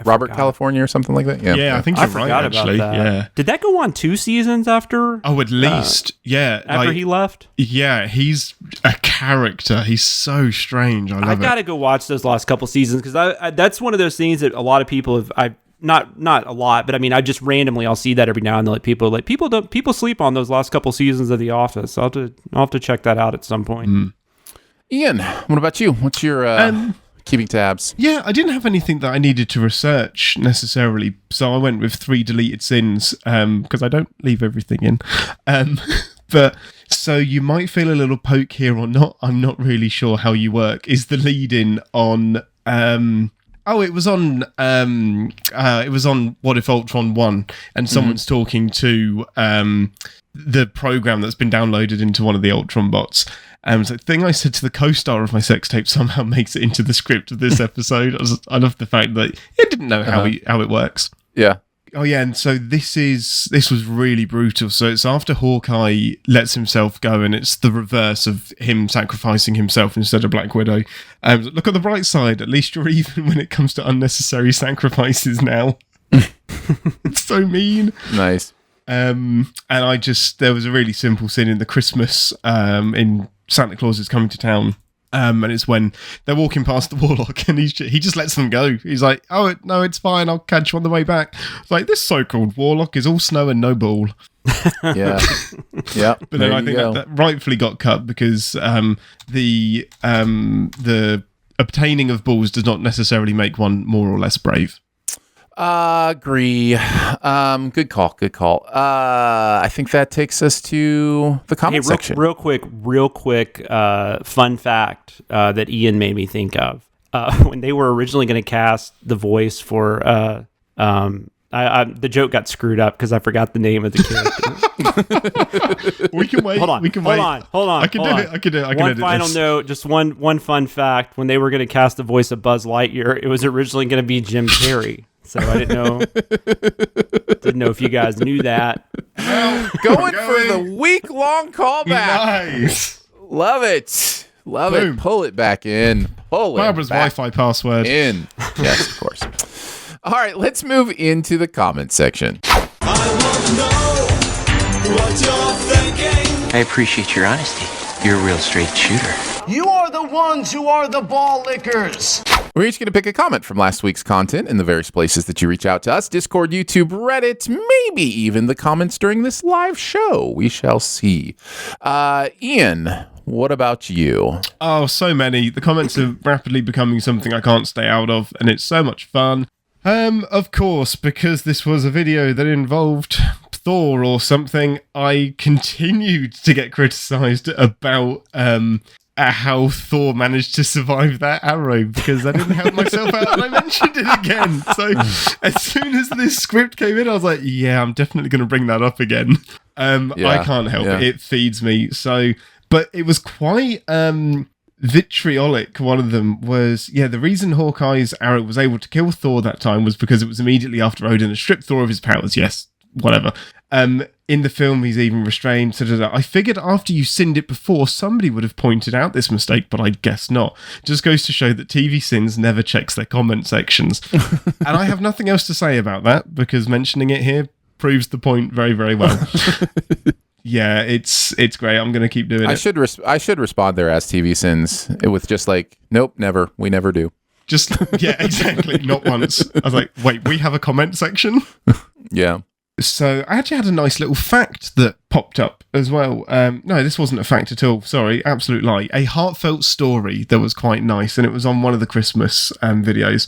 Robert California or something like that. Yeah. I think you're right. Actually, yeah. Did that go on 2 seasons after? Oh, at least. After he left. Yeah, he's a character. He's so strange. I gotta go watch those last couple seasons because that's one of those things that a lot of people have. Not a lot, but I mean, I'll see that every now and then. Like people sleep on those last couple seasons of The Office. I'll have to check that out at some point. Ian, what about you? What's your keeping tabs? Yeah, I didn't have anything that I needed to research necessarily, so I went with 3 deleted sins because I don't leave everything in. But so you might feel a little poke here or not. I'm not really sure how you work. Is the lead-in on? It was on What If Ultron Won, and someone's talking to the program that's been downloaded into one of the Ultron bots. So the thing I said to the co-star of my sex tape somehow makes it into the script of this episode. I love the fact that I didn't know how it works. Yeah. Oh yeah, and so this was really brutal. So it's after Hawkeye lets himself go, and it's the reverse of him sacrificing himself instead of Black Widow. Look at the bright side. At least you're even when it comes to unnecessary sacrifices now. It's so mean. Nice. And there was a really simple scene in the Christmas in Santa Claus is Coming to Town. And it's when they're walking past the Warlock and he just lets them go. He's like, oh, no, it's fine. I'll catch you on the way back. It's like, this so-called Warlock is all snow and no ball. Yeah. Yeah. But then I think that rightfully got cut because the obtaining of balls does not necessarily make one more or less brave. Agree. Good call. I think that takes us to the comment section. Real quick, fun fact that Ian made me think of. When they were originally going to cast the voice for, the joke got screwed up because I forgot the name of the character. We can wait. Hold on. I can do it. One final note, just one fun fact. When they were going to cast the voice of Buzz Lightyear, it was originally going to be Jim Carrey. So I didn't know if you guys knew that. Going for the week-long callback. Nice. Love it. Boom. It. Pull it back in. Barbara's Wi-Fi password. In. Yes, of course. All right, let's move into the comment section. I want to know what you're thinking. I appreciate your honesty. You're a real straight shooter. You are the ones who are the ball lickers. We're each going to pick a comment from last week's content in the various places that you reach out to us. Discord, YouTube, Reddit, maybe even the comments during this live show. We shall see. Ian, what about you? Oh, so many. The comments are rapidly becoming something I can't stay out of, and it's so much fun. Of course, because this was a video that involved Thor or something, I continued to get criticised about how Thor managed to survive that arrow because I didn't help myself out and I mentioned it again. So as soon as this script came in, I was like, yeah, I'm definitely going to bring that up again. I can't help it. It feeds me. So, but it was quite vitriolic. One of them was, the reason Hawkeye's arrow was able to kill Thor that time was because it was immediately after Odin had stripped Thor of his powers. Yes, whatever. In the film, he's even restrained. I figured after you sinned it before, somebody would have pointed out this mistake, but I guess not. Just goes to show that TV Sins never checks their comment sections. And I have nothing else to say about that, because mentioning it here proves the point very, very well. Yeah, it's great. I'm going to keep doing it. I should respond there as TV Sins with just like, nope, never. We never do. Just, yeah, exactly. Not once. I was like, wait, we have a comment section? Yeah. So I actually had a nice little fact that popped up as well. No, this wasn't a fact at all. Sorry, absolute lie. A heartfelt story that was quite nice, and it was on one of the Christmas videos.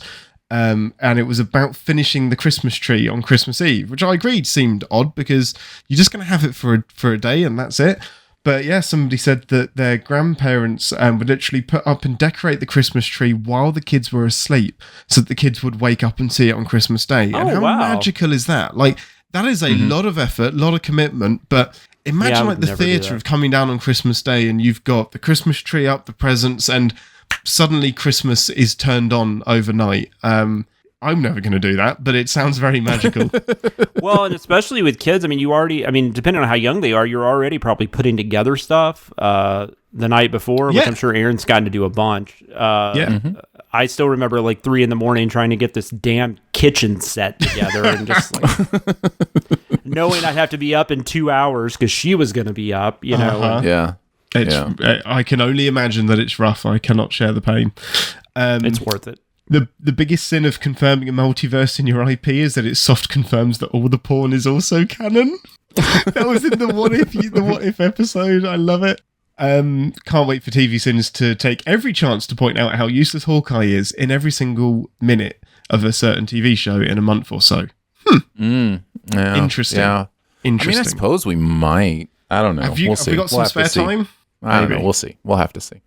And it was about finishing the Christmas tree on Christmas Eve, which I agreed seemed odd because you're just going to have it for a day and that's it. But yeah, somebody said that their grandparents would literally put up and decorate the Christmas tree while the kids were asleep so that the kids would wake up and see it on Christmas Day. And how magical is that? Like, that is a lot of effort, a lot of commitment, but imagine like the theatre of coming down on Christmas Day and you've got the Christmas tree up, the presents, and suddenly Christmas is turned on overnight. I'm never going to do that, but it sounds very magical. Well, and especially with kids, depending on how young they are, you're already probably putting together stuff the night before, which I'm sure Aaron's gotten to do a bunch. I still remember like 3 a.m. trying to get this damn kitchen set together and just like knowing I'd have to be up in 2 hours because she was going to be up, you know. I can only imagine that it's rough. I cannot share the pain. It's worth it. The biggest sin of confirming a multiverse in your IP is that it soft confirms that all the porn is also canon. That was in the What If episode. I love it. Can't wait for TV Sins to take every chance to point out how useless Hawkeye is in every single minute of a certain TV show in a month or so. Interesting. Yeah. Interesting. I suppose we might. I don't know. Have we got some spare time? I don't know. We'll see. We'll have to see.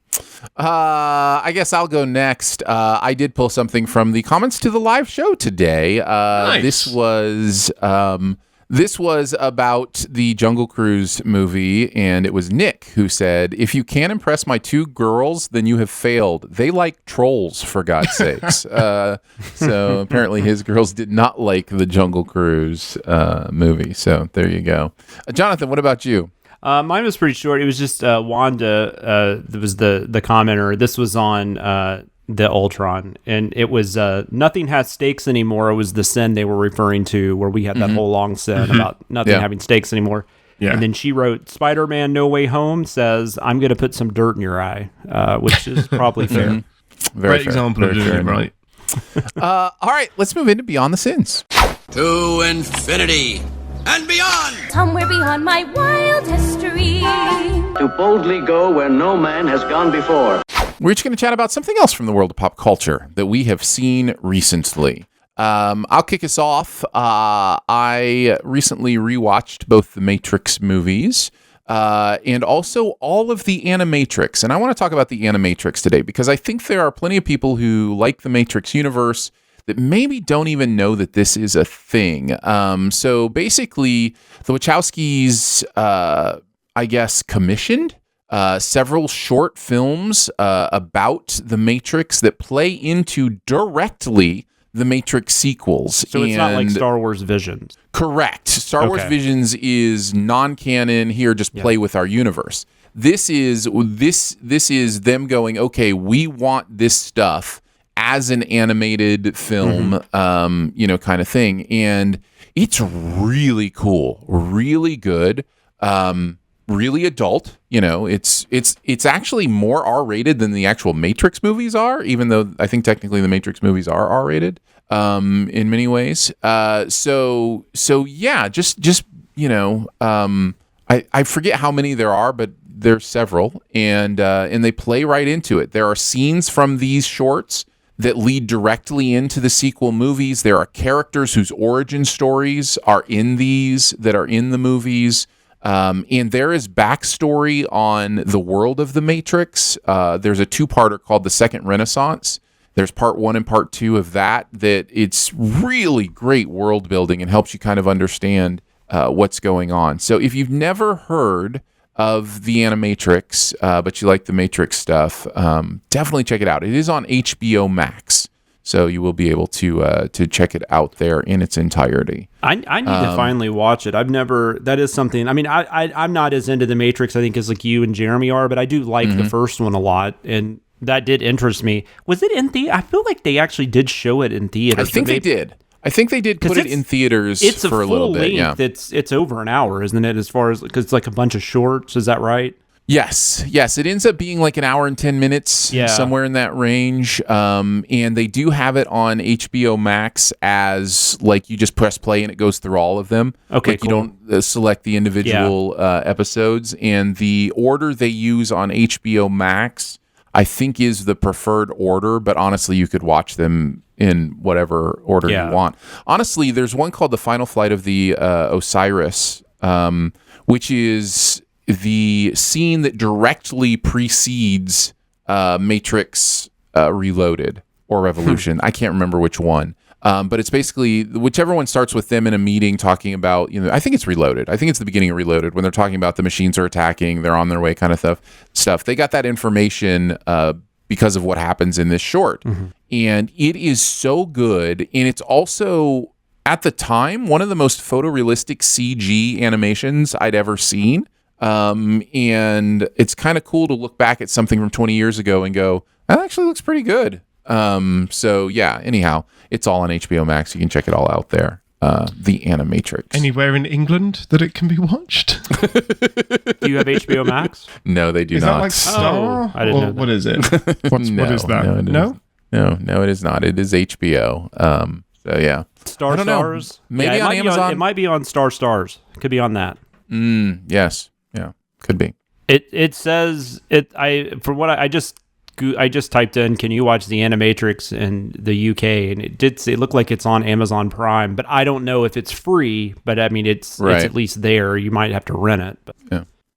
I guess I'll go next. I did pull something from the comments to the live show today. Nice. This was about the Jungle Cruise movie, and it was Nick who said, "If you can't impress my 2 girls, then you have failed. They like trolls, for God's sakes." So apparently his girls did not like the Jungle Cruise movie. So there you go. Jonathan, what about you? Mine was pretty short. It was just Wanda that was the commenter. This was on the Ultron, and it was nothing has stakes anymore. It was the sin they were referring to, where we had that whole long sin about nothing having stakes anymore. Yeah. And then she wrote, "Spider-Man No Way Home says, I'm going to put some dirt in your eye," which is probably fair. Very fair. Example of doing it right. All right, let's move into Beyond the Sins. To infinity and beyond. Somewhere beyond my wild history. To boldly go where no man has gone before. We're just going to chat about something else from the world of pop culture that we have seen recently. I'll kick us off. I recently rewatched both the Matrix movies and also all of the Animatrix. And I want to talk about the Animatrix today because I think there are plenty of people who like the Matrix universe that maybe don't even know that this is a thing. So basically, the Wachowskis, I guess, commissioned several short films about the Matrix that play into directly the Matrix sequels. So it's not like Star Wars Visions. Correct. Star Wars Visions is non-canon. Here, just play with our universe. This is them going, okay, we want this stuff as an animated film, kind of thing. And it's really cool, really good, really adult. It's actually more R-rated than the actual Matrix movies are, even though I think technically the Matrix movies are R-rated in many ways. So yeah, I forget how many there are, but there's several, and they play right into it. There are scenes from these shorts that lead directly into the sequel movies. There are characters whose origin stories are in these that are in the movies. And there is backstory on the world of the Matrix. There's a 2-parter called The Second Renaissance. There's part 1 and part 2 of that it's really great world building and helps you kind of understand what's going on. So if you've never heard of the Animatrix, but you like the Matrix stuff, definitely check it out. It is on HBO Max, so you will be able to check it out there in its entirety. I need to finally watch it. I've never. That is something. I mean, I'm not as into the Matrix, I think, as like you and Jeremy are, but I do like the first one a lot, and that did interest me. Was it in I feel like they actually did show it in theaters. I think they did. I think they did put it in theaters for a little bit. Yeah, it's over an hour, isn't it? As far as because it's like a bunch of shorts, is that right? Yes. It ends up being like an hour and 10 minutes, somewhere in that range. And they do have it on HBO Max as like you just press play and it goes through all of them. Okay, like you don't select the individual episodes, and the order they use on HBO Max, I think, is the preferred order. But honestly, you could watch them in whatever order you want. Honestly, there's one called The Final Flight of the Osiris, which is the scene that directly precedes Matrix Reloaded or Revolution. I can't remember which one. But it's basically whichever one starts with them in a meeting talking about, I think it's Reloaded. I think it's the beginning of Reloaded when they're talking about the machines are attacking, they're on their way kind of stuff. They got that information because of what happens in this short. And it is so good. And it's also, at the time, one of the most photorealistic CG animations I'd ever seen. And it's kind of cool to look back at something from 20 years ago and go, that actually looks pretty good. So yeah, anyhow, it's all on HBO Max. You can check it all out there. The Animatrix. Anywhere in England that it can be watched? Do you have HBO Max? No, they do not. Is that like Star? I didn't know that. What is it? What is that? No, it is not. It is HBO. So yeah. Stars? Maybe on Amazon. It might be on Stars. It could be on that. Yes. Yeah. Could be. It says it. I just typed in, can you watch the Animatrix in the UK? And it did say, it looked like it's on Amazon Prime, but I don't know if it's free, but I mean, it's at least there. You might have to rent it. But.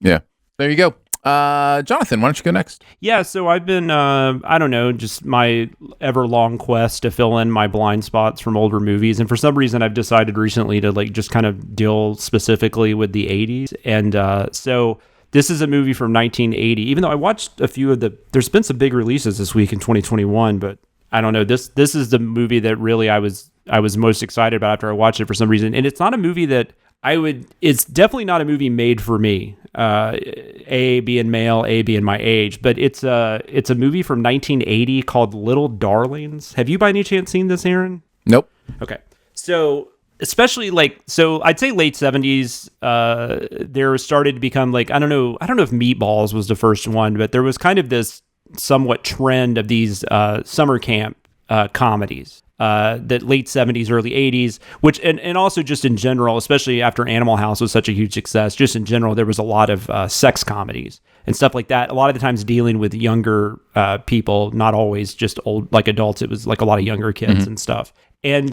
Yeah. There you go. Jonathan, why don't you go next? Yeah. So I've been, I don't know, just my ever long quest to fill in my blind spots from older movies. And for some reason I've decided recently to like, just kind of deal specifically with the 80s. And, so this is a movie from 1980, even though I watched a few of there's been some big releases this week in 2021, but I don't know. This is the movie that really I was most excited about after I watched it for some reason. And it's not a movie that it's definitely not a movie made for me. A being male, A being my age, but it's a movie from 1980 called Little Darlings. Have you by any chance seen this, Aaron? Nope. Okay. So especially I'd say late 70s, there started to become like, I don't know if Meatballs was the first one, but there was kind of this somewhat trend of these summer camp comedies. That late 70s, early 80s, which and also just in general, especially after Animal House was such a huge success, just in general, there was a lot of sex comedies and stuff like that. A lot of the times dealing with younger people, not always just old like adults. It was like a lot of younger kids and stuff. And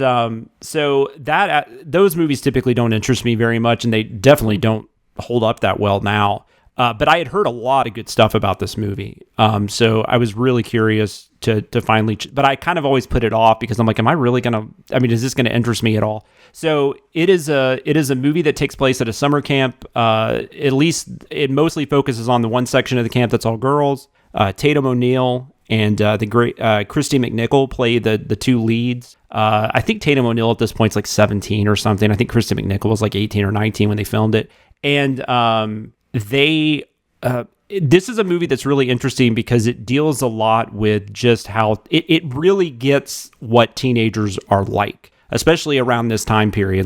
so those movies typically don't interest me very much, and they definitely don't hold up that well now. But I had heard a lot of good stuff about this movie. So I was really curious to finally, but I kind of always put it off because I'm like, am I really is this going to interest me at all? So it is a movie that takes place at a summer camp. At least it mostly focuses on the one section of the camp that's all girls. Tatum O'Neal and the great Christy McNichol play the two leads. I think Tatum O'Neal at this point is like 17 or something. I think Christy McNichol was like 18 or 19 when they filmed it. And, this is a movie that's really interesting because it deals a lot with just how it really gets what teenagers are like, especially around this time period,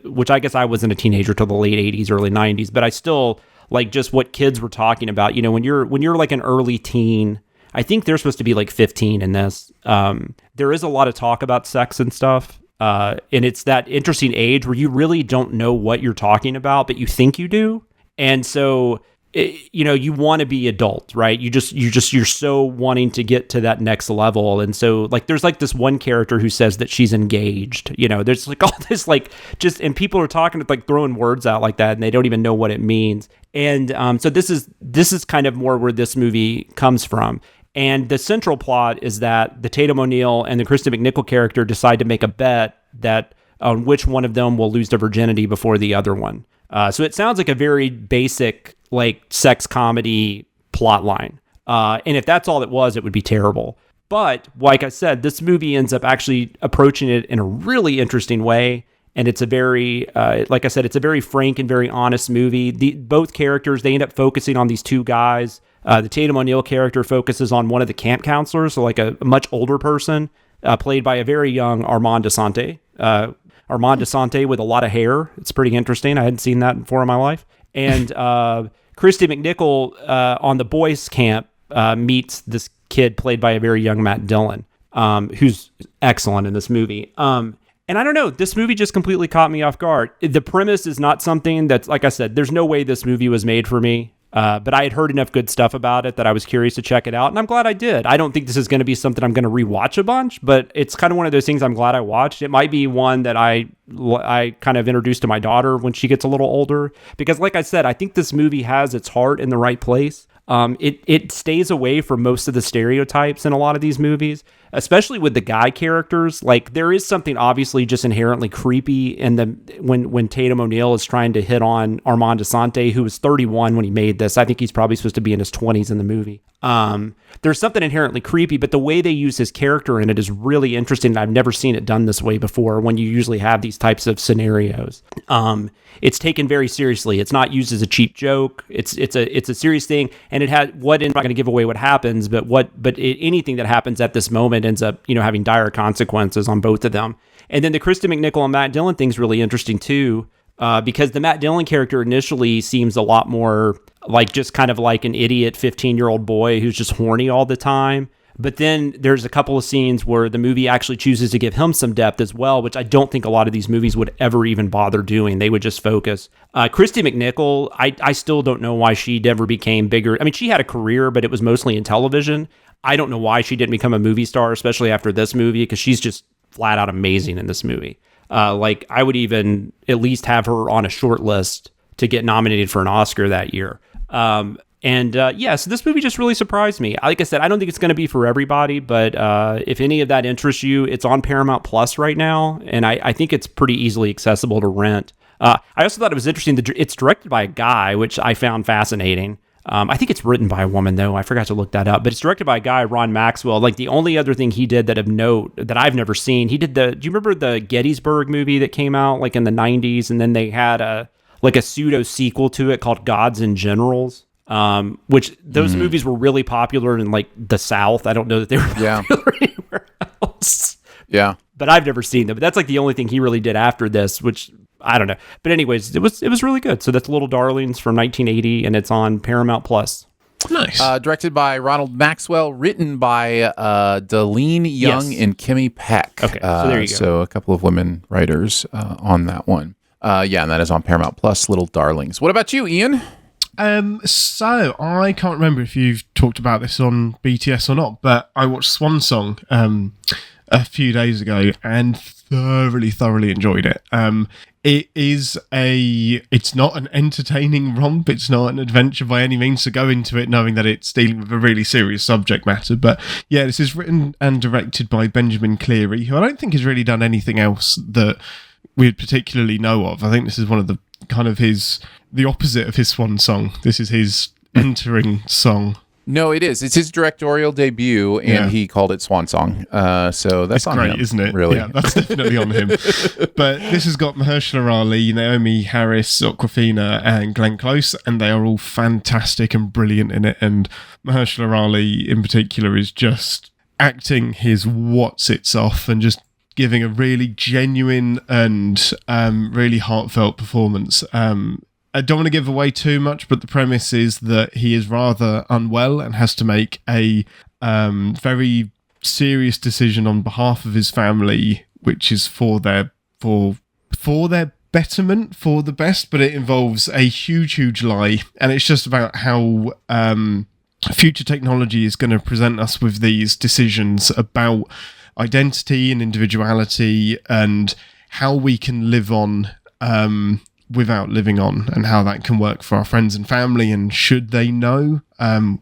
which I guess I wasn't a teenager till the late 80s, early 90s, but I still like just what kids were talking about. You know, when you're like an early teen, I think they're supposed to be like 15 in this. There is a lot of talk about sex and stuff. And it's that interesting age where you really don't know what you're talking about, but you think you do. And so you want to be adult, right? You're so wanting to get to that next level. And so like, there's like this one character who says that she's engaged, there's like all this, like and people are talking, like throwing words out like that, and they don't even know what it means. And so this is kind of more where this movie comes from. And the central plot is that the Tatum O'Neal and the Kristen McNichol character decide to make a bet that on which one of them will lose their virginity before the other one. So it sounds like a very basic, like, sex comedy plot line. And if that's all it was, it would be terrible. But like I said, this movie ends up actually approaching it in a really interesting way. And it's a very, like I said, it's a very frank and very honest movie. Both characters, they end up focusing on these two guys. The Tatum O'Neal character focuses on one of the camp counselors, so like a much older person, played by a very young Armand Desante. Armand Desante with a lot of hair. It's pretty interesting. I hadn't seen that before in my life. And Christy McNichol on the boys' camp meets this kid played by a very young Matt Dillon, who's excellent in this movie. And I don't know, this movie just completely caught me off guard. The premise is not something that's, like I said, there's no way this movie was made for me. But I had heard enough good stuff about it that I was curious to check it out, and I'm glad I did. I don't think this is going to be something I'm going to rewatch a bunch, but it's kind of one of those things I'm glad I watched. It might be one that I kind of introduced to my daughter when she gets a little older, because like I said, I think this movie has its heart in the right place. It stays away from most of the stereotypes in a lot of these movies, especially with the guy characters. Like, there is something obviously just inherently creepy in when Tatum O'Neal is trying to hit on Armand Desante, who was 31 when he made this. I think he's probably supposed to be in his 20s in the movie. There's something inherently creepy, but the way they use his character in it is really interesting. And I've never seen it done this way before when you usually have these types of scenarios. It's taken very seriously. It's not used as a cheap joke. It's a serious thing. And it had I'm not going to give away what happens, but anything that happens at this moment ends up, having dire consequences on both of them. And then the Kristen McNichol and Matt Dillon thing's really interesting too, because the Matt Dillon character initially seems a lot more like just kind of like an idiot 15-year-old boy who's just horny all the time. But then there's a couple of scenes where the movie actually chooses to give him some depth as well, which I don't think a lot of these movies would ever even bother doing. They would just focus. Christy McNichol, I still don't know why she never became bigger. I mean, she had a career, but it was mostly in television. I don't know why she didn't become a movie star, especially after this movie, because she's just flat out amazing in this movie. I would even at least have her on a short list to get nominated for an Oscar that year. So this movie just really surprised me. Like I said, I don't think it's going to be for everybody, but if any of that interests you, it's on Paramount Plus right now, and I think it's pretty easily accessible to rent. I also thought it was interesting that it's directed by a guy, which I found fascinating. I think it's written by a woman, though. I forgot to look that up, but it's directed by a guy, Ron Maxwell. Like, the only other thing he did that of note that I've never seen, he did do you remember the Gettysburg movie that came out like in the 90s, and then they had a pseudo sequel to it called Gods and Generals? Which those movies were really popular in like the South. I don't know that they were popular anywhere else. Yeah. But I've never seen them. But that's like the only thing he really did after this, which I don't know. But anyways, it was really good. So that's Little Darlings from 1980, and it's on Paramount Plus. Nice. Directed by Ronald Maxwell, written by Deline Young and Kimmy Peck. Okay, so there you go. So a couple of women writers on that one. And that is on Paramount Plus, Little Darlings. What about you, Ian? So I can't remember if you've talked about this on BTS or not, but I watched Swan Song a few days ago and thoroughly enjoyed it. It's not an entertaining romp, it's not an adventure by any means, so go into it knowing that it's dealing with a really serious subject matter. But yeah, this is written and directed by Benjamin Cleary, who I don't think has really done anything else that we'd particularly know of. I think this is one of the kind of the opposite of his swan song. This is his entering song. No, it is. It's his directorial debut, and he called it Swan Song. So that's on great, him, isn't it? Really? Yeah, that's definitely on him. But this has got Mahershala Ali, Naomi Harris, Awkwafina, and Glenn Close, and they are all fantastic and brilliant in it. And Mahershala Ali, in particular, is just acting his what's-its off and just giving a really genuine and really heartfelt performance. I don't want to give away too much, but the premise is that he is rather unwell and has to make a very serious decision on behalf of his family, which is for their betterment for the best, but it involves a huge lie, and it's just about how future technology is going to present us with these decisions about identity and individuality and how we can live on without living on, and how that can work for our friends and family, and should they know,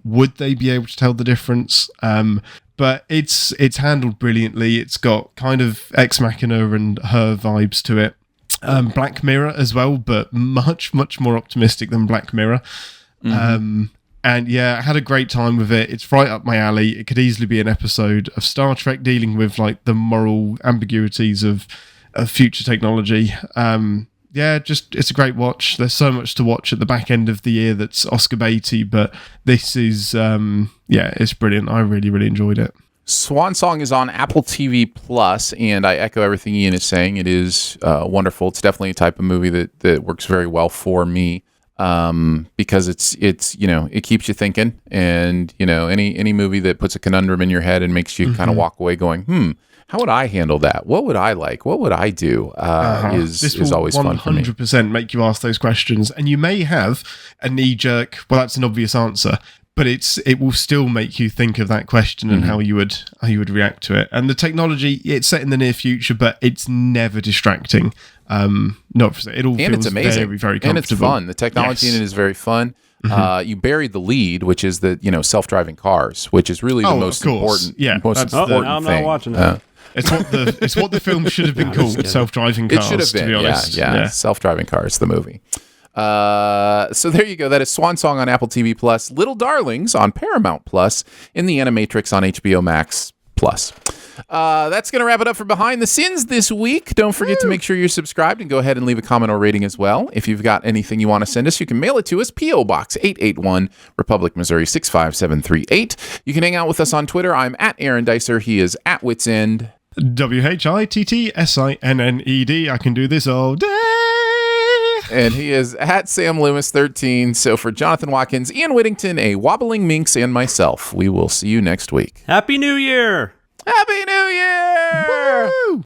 would they be able to tell the difference? But it's handled brilliantly. It's got kind of Ex Machina and Her vibes to it. Black Mirror as well, but much more optimistic than Black Mirror. And yeah, I had a great time with it. It's right up my alley. It could easily be an episode of Star Trek dealing with like the moral ambiguities of future technology. Yeah, just it's a great watch. There's so much to watch at the back end of the year that's Oscar baity, but this is it's brilliant. I really enjoyed it. Swan Song is on Apple TV Plus, and I echo everything Ian is saying. It is wonderful. It's definitely a type of movie that works very well for me. Because it's it keeps you thinking, and any movie that puts a conundrum in your head and makes you kind of walk away going, how would I handle that? What would I like? What would I do? Is always fun for me. 100% make you ask those questions, and you may have a knee-jerk, well, that's an obvious answer, but it will still make you think of that question and how you would react to it. And the technology, it's set in the near future, but it's never distracting. Not for it all, and feels it's amazing, very comfortable, and it's fun. The technology in it is very fun. You buried the lead, which is the self-driving cars, which is really the most important. Yeah, most important I'm thing. not watching that. It's what the film should have been called, Self-Driving Cars. It should have been, to be honest. Yeah. Self-Driving Cars, the movie. So there you go. That is Swan Song on Apple TV Plus, Little Darlings on Paramount Plus, and the Animatrix on HBO Max Plus. That's going to wrap it up for Behind the Sins this week. Don't forget to make sure you're subscribed and go ahead and leave a comment or rating as well. If you've got anything you want to send us, you can mail it to us, P.O. Box 881, Republic, Missouri 65738. You can hang out with us on Twitter. I'm at Aaron Dicer. He is at Wits End. WHITTSINNED. I can do this all day. And he is at Sam Loomis 13. So for Jonathan Watkins, Ian Whittington, a Wobbling Minx, and myself, we will see you next week. Happy New Year! Happy New Year! Woo!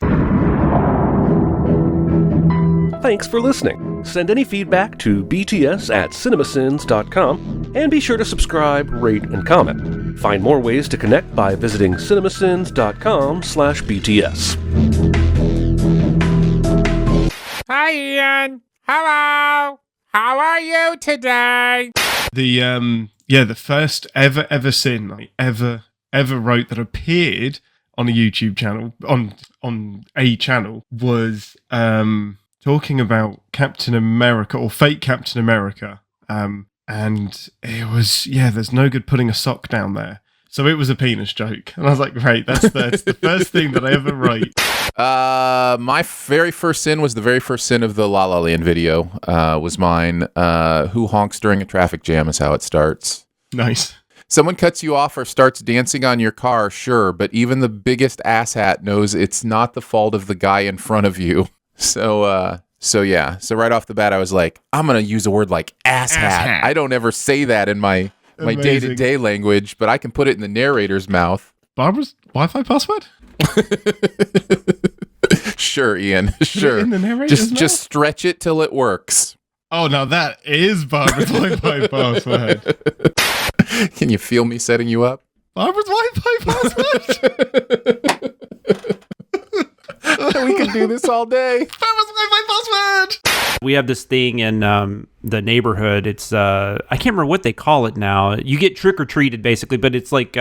Thanks for listening. Send any feedback to bts@cinemasins.com, and be sure to subscribe, rate, and comment. Find more ways to connect by visiting cinemasins.com/bts. Hi, Ian. Hello. How are you today? The first ever sin I ever wrote that appeared on a YouTube channel, on a channel, was talking about Captain America, or fake Captain America, and it was, there's no good putting a sock down there. So it was a penis joke. And I was like, great, that's the first thing that I ever wrote. My very first sin was the very first sin of the La La Land video, was mine. Who honks during a traffic jam is how it starts. Nice. Someone cuts you off or starts dancing on your car, sure, but even the biggest asshat knows it's not the fault of the guy in front of you. So right off the bat, I was like, I'm going to use a word like asshat. I don't ever say that in my day-to-day language, but I can put it in the narrator's mouth. Barbara's Wi-Fi password? Sure, Ian. Sure. In the narrator's mouth? Just stretch it till it works. Oh, now that is Barbara's Wi-Fi password. Can you feel me setting you up? Barbara's Wi-Fi password? We can do this all day. Barbara's Wi-Fi password! We have this thing in the neighborhood. It's I can't remember what they call it now. You get trick or treated basically, but it's like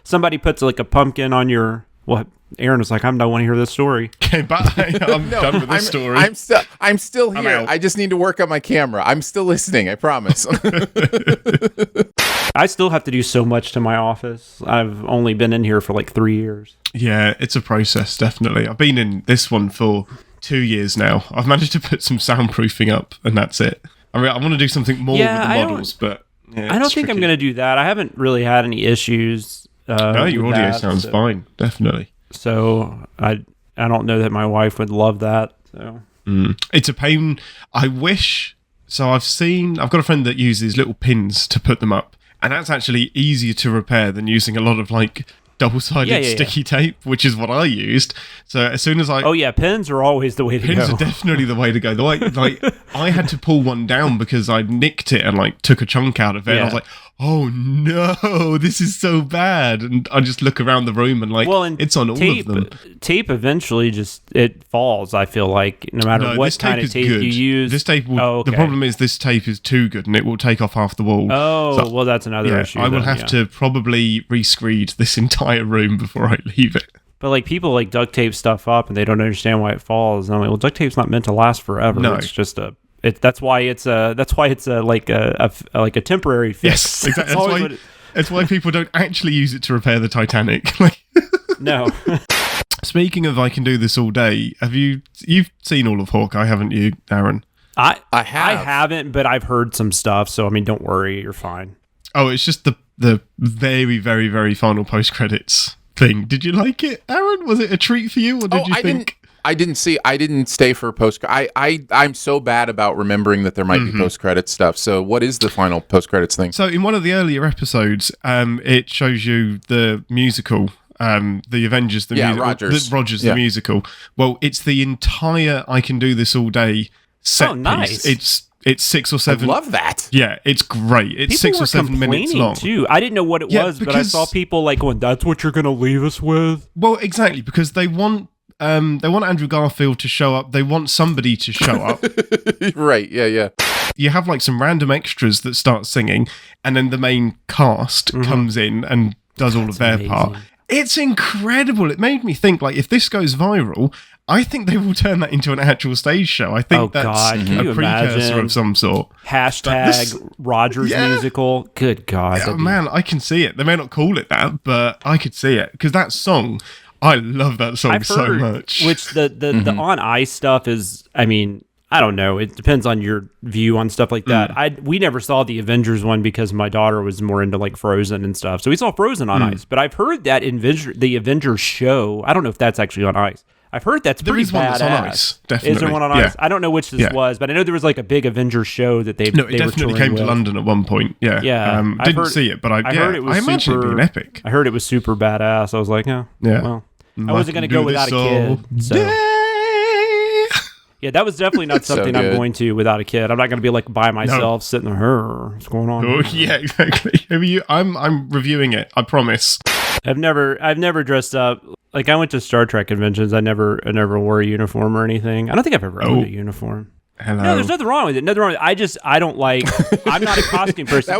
somebody puts like a pumpkin on your. What? Aaron was like, I don't want to hear this story. Okay, bye. I'm done with this story. I'm still here. I just need to work on my camera. I'm still listening. I promise. I still have to do so much to my office. I've only been in here for like 3 years. Yeah, it's a process, definitely. I've been in this one for 2 years now. I've managed to put some soundproofing up, and that's it. I mean, I want to do something more with the models, but I don't think I'm going to do that. I haven't really had any issues. No, your audio sounds fine, definitely. So I don't know that my wife would love that. So it's a pain. I wish. So I've got a friend that uses little pins to put them up, and that's actually easier to repair than using a lot of like double-sided sticky tape, which is what I used. So as soon as I... Oh, yeah, pens are always the way to go. Pens are definitely the way to go. I had to pull one down because I nicked it and, like, took a chunk out of it. And I was like, oh, no, this is so bad. And I just look around the room and, like, it's on all of them. Tape eventually it falls, I feel like, no matter what kind of tape you use. This tape will... The problem is this tape is too good and it will take off half the wall. Oh, well, that's another issue. I will have to probably rescreed this entire room before I leave it. But like people like duct tape stuff up and they don't understand why it falls. And I'm like, well, duct tape's not meant to last forever. No. It's just that's why it's like a temporary fix. Yes, exactly. That's why people don't actually use it to repair the Titanic. No. Speaking of I can do this all day, you've seen all of Hawkeye, haven't you, Aaron? I haven't, but I've heard some stuff, so I mean, don't worry, you're fine. Oh, it's just the very, very, very final post-credits thing. Did you like it, Aaron? Was it a treat for you, or did you think... I didn't stay for post. I'm so bad about remembering that there might be post credit stuff. So what is the final post credits thing? So in one of the earlier episodes, it shows you the musical, the Avengers, the musical, Rogers, the musical. Well, it's the entire "I Can Do This All Day" set nice. piece. It's 6 or 7. I love that. Yeah, it's great. It's people 6 or 7 minutes long. Too. I didn't know what it was, but I saw people like going, "That's what you're going to leave us with." Well, exactly, because they want Andrew Garfield to show up. They want somebody to show up. Right, yeah. You have like some random extras that start singing, and then the main cast comes in and does all of their part. It's incredible. It made me think, like, if this goes viral, I think they will turn that into an actual stage show. I think that's a precursor of some sort. # Rogers musical. Good God. Yeah, man, I can see it. They may not call it that, but I could see it. Because that song... I love that song so much. Which the on ice stuff is, I mean, I don't know. It depends on your view on stuff like that. We never saw the Avengers one because my daughter was more into like Frozen and stuff. So we saw Frozen on ice. But I've heard that the Avengers show, I don't know if that's actually on ice. I've heard that's pretty badass. One that's on ice, definitely. Is there one on ice? I don't know which this was, but I know there was like a big Avengers show that they definitely came to London at one point. Yeah. Didn't see it, but I heard it was imagine it being epic. I heard it was super badass. I was like, well. I wasn't going to go without a kid. So. Yeah, that was definitely not something I'm going to without a kid. I'm not going to be like by myself sitting there. What's going on? Oh, yeah, exactly. I'm reviewing it. I promise. I've never dressed up. Like I went to Star Trek conventions. I never wore a uniform or anything. I don't think I've ever owned a uniform. Hello. No, there's nothing wrong with it. I don't like. I'm not a costume person.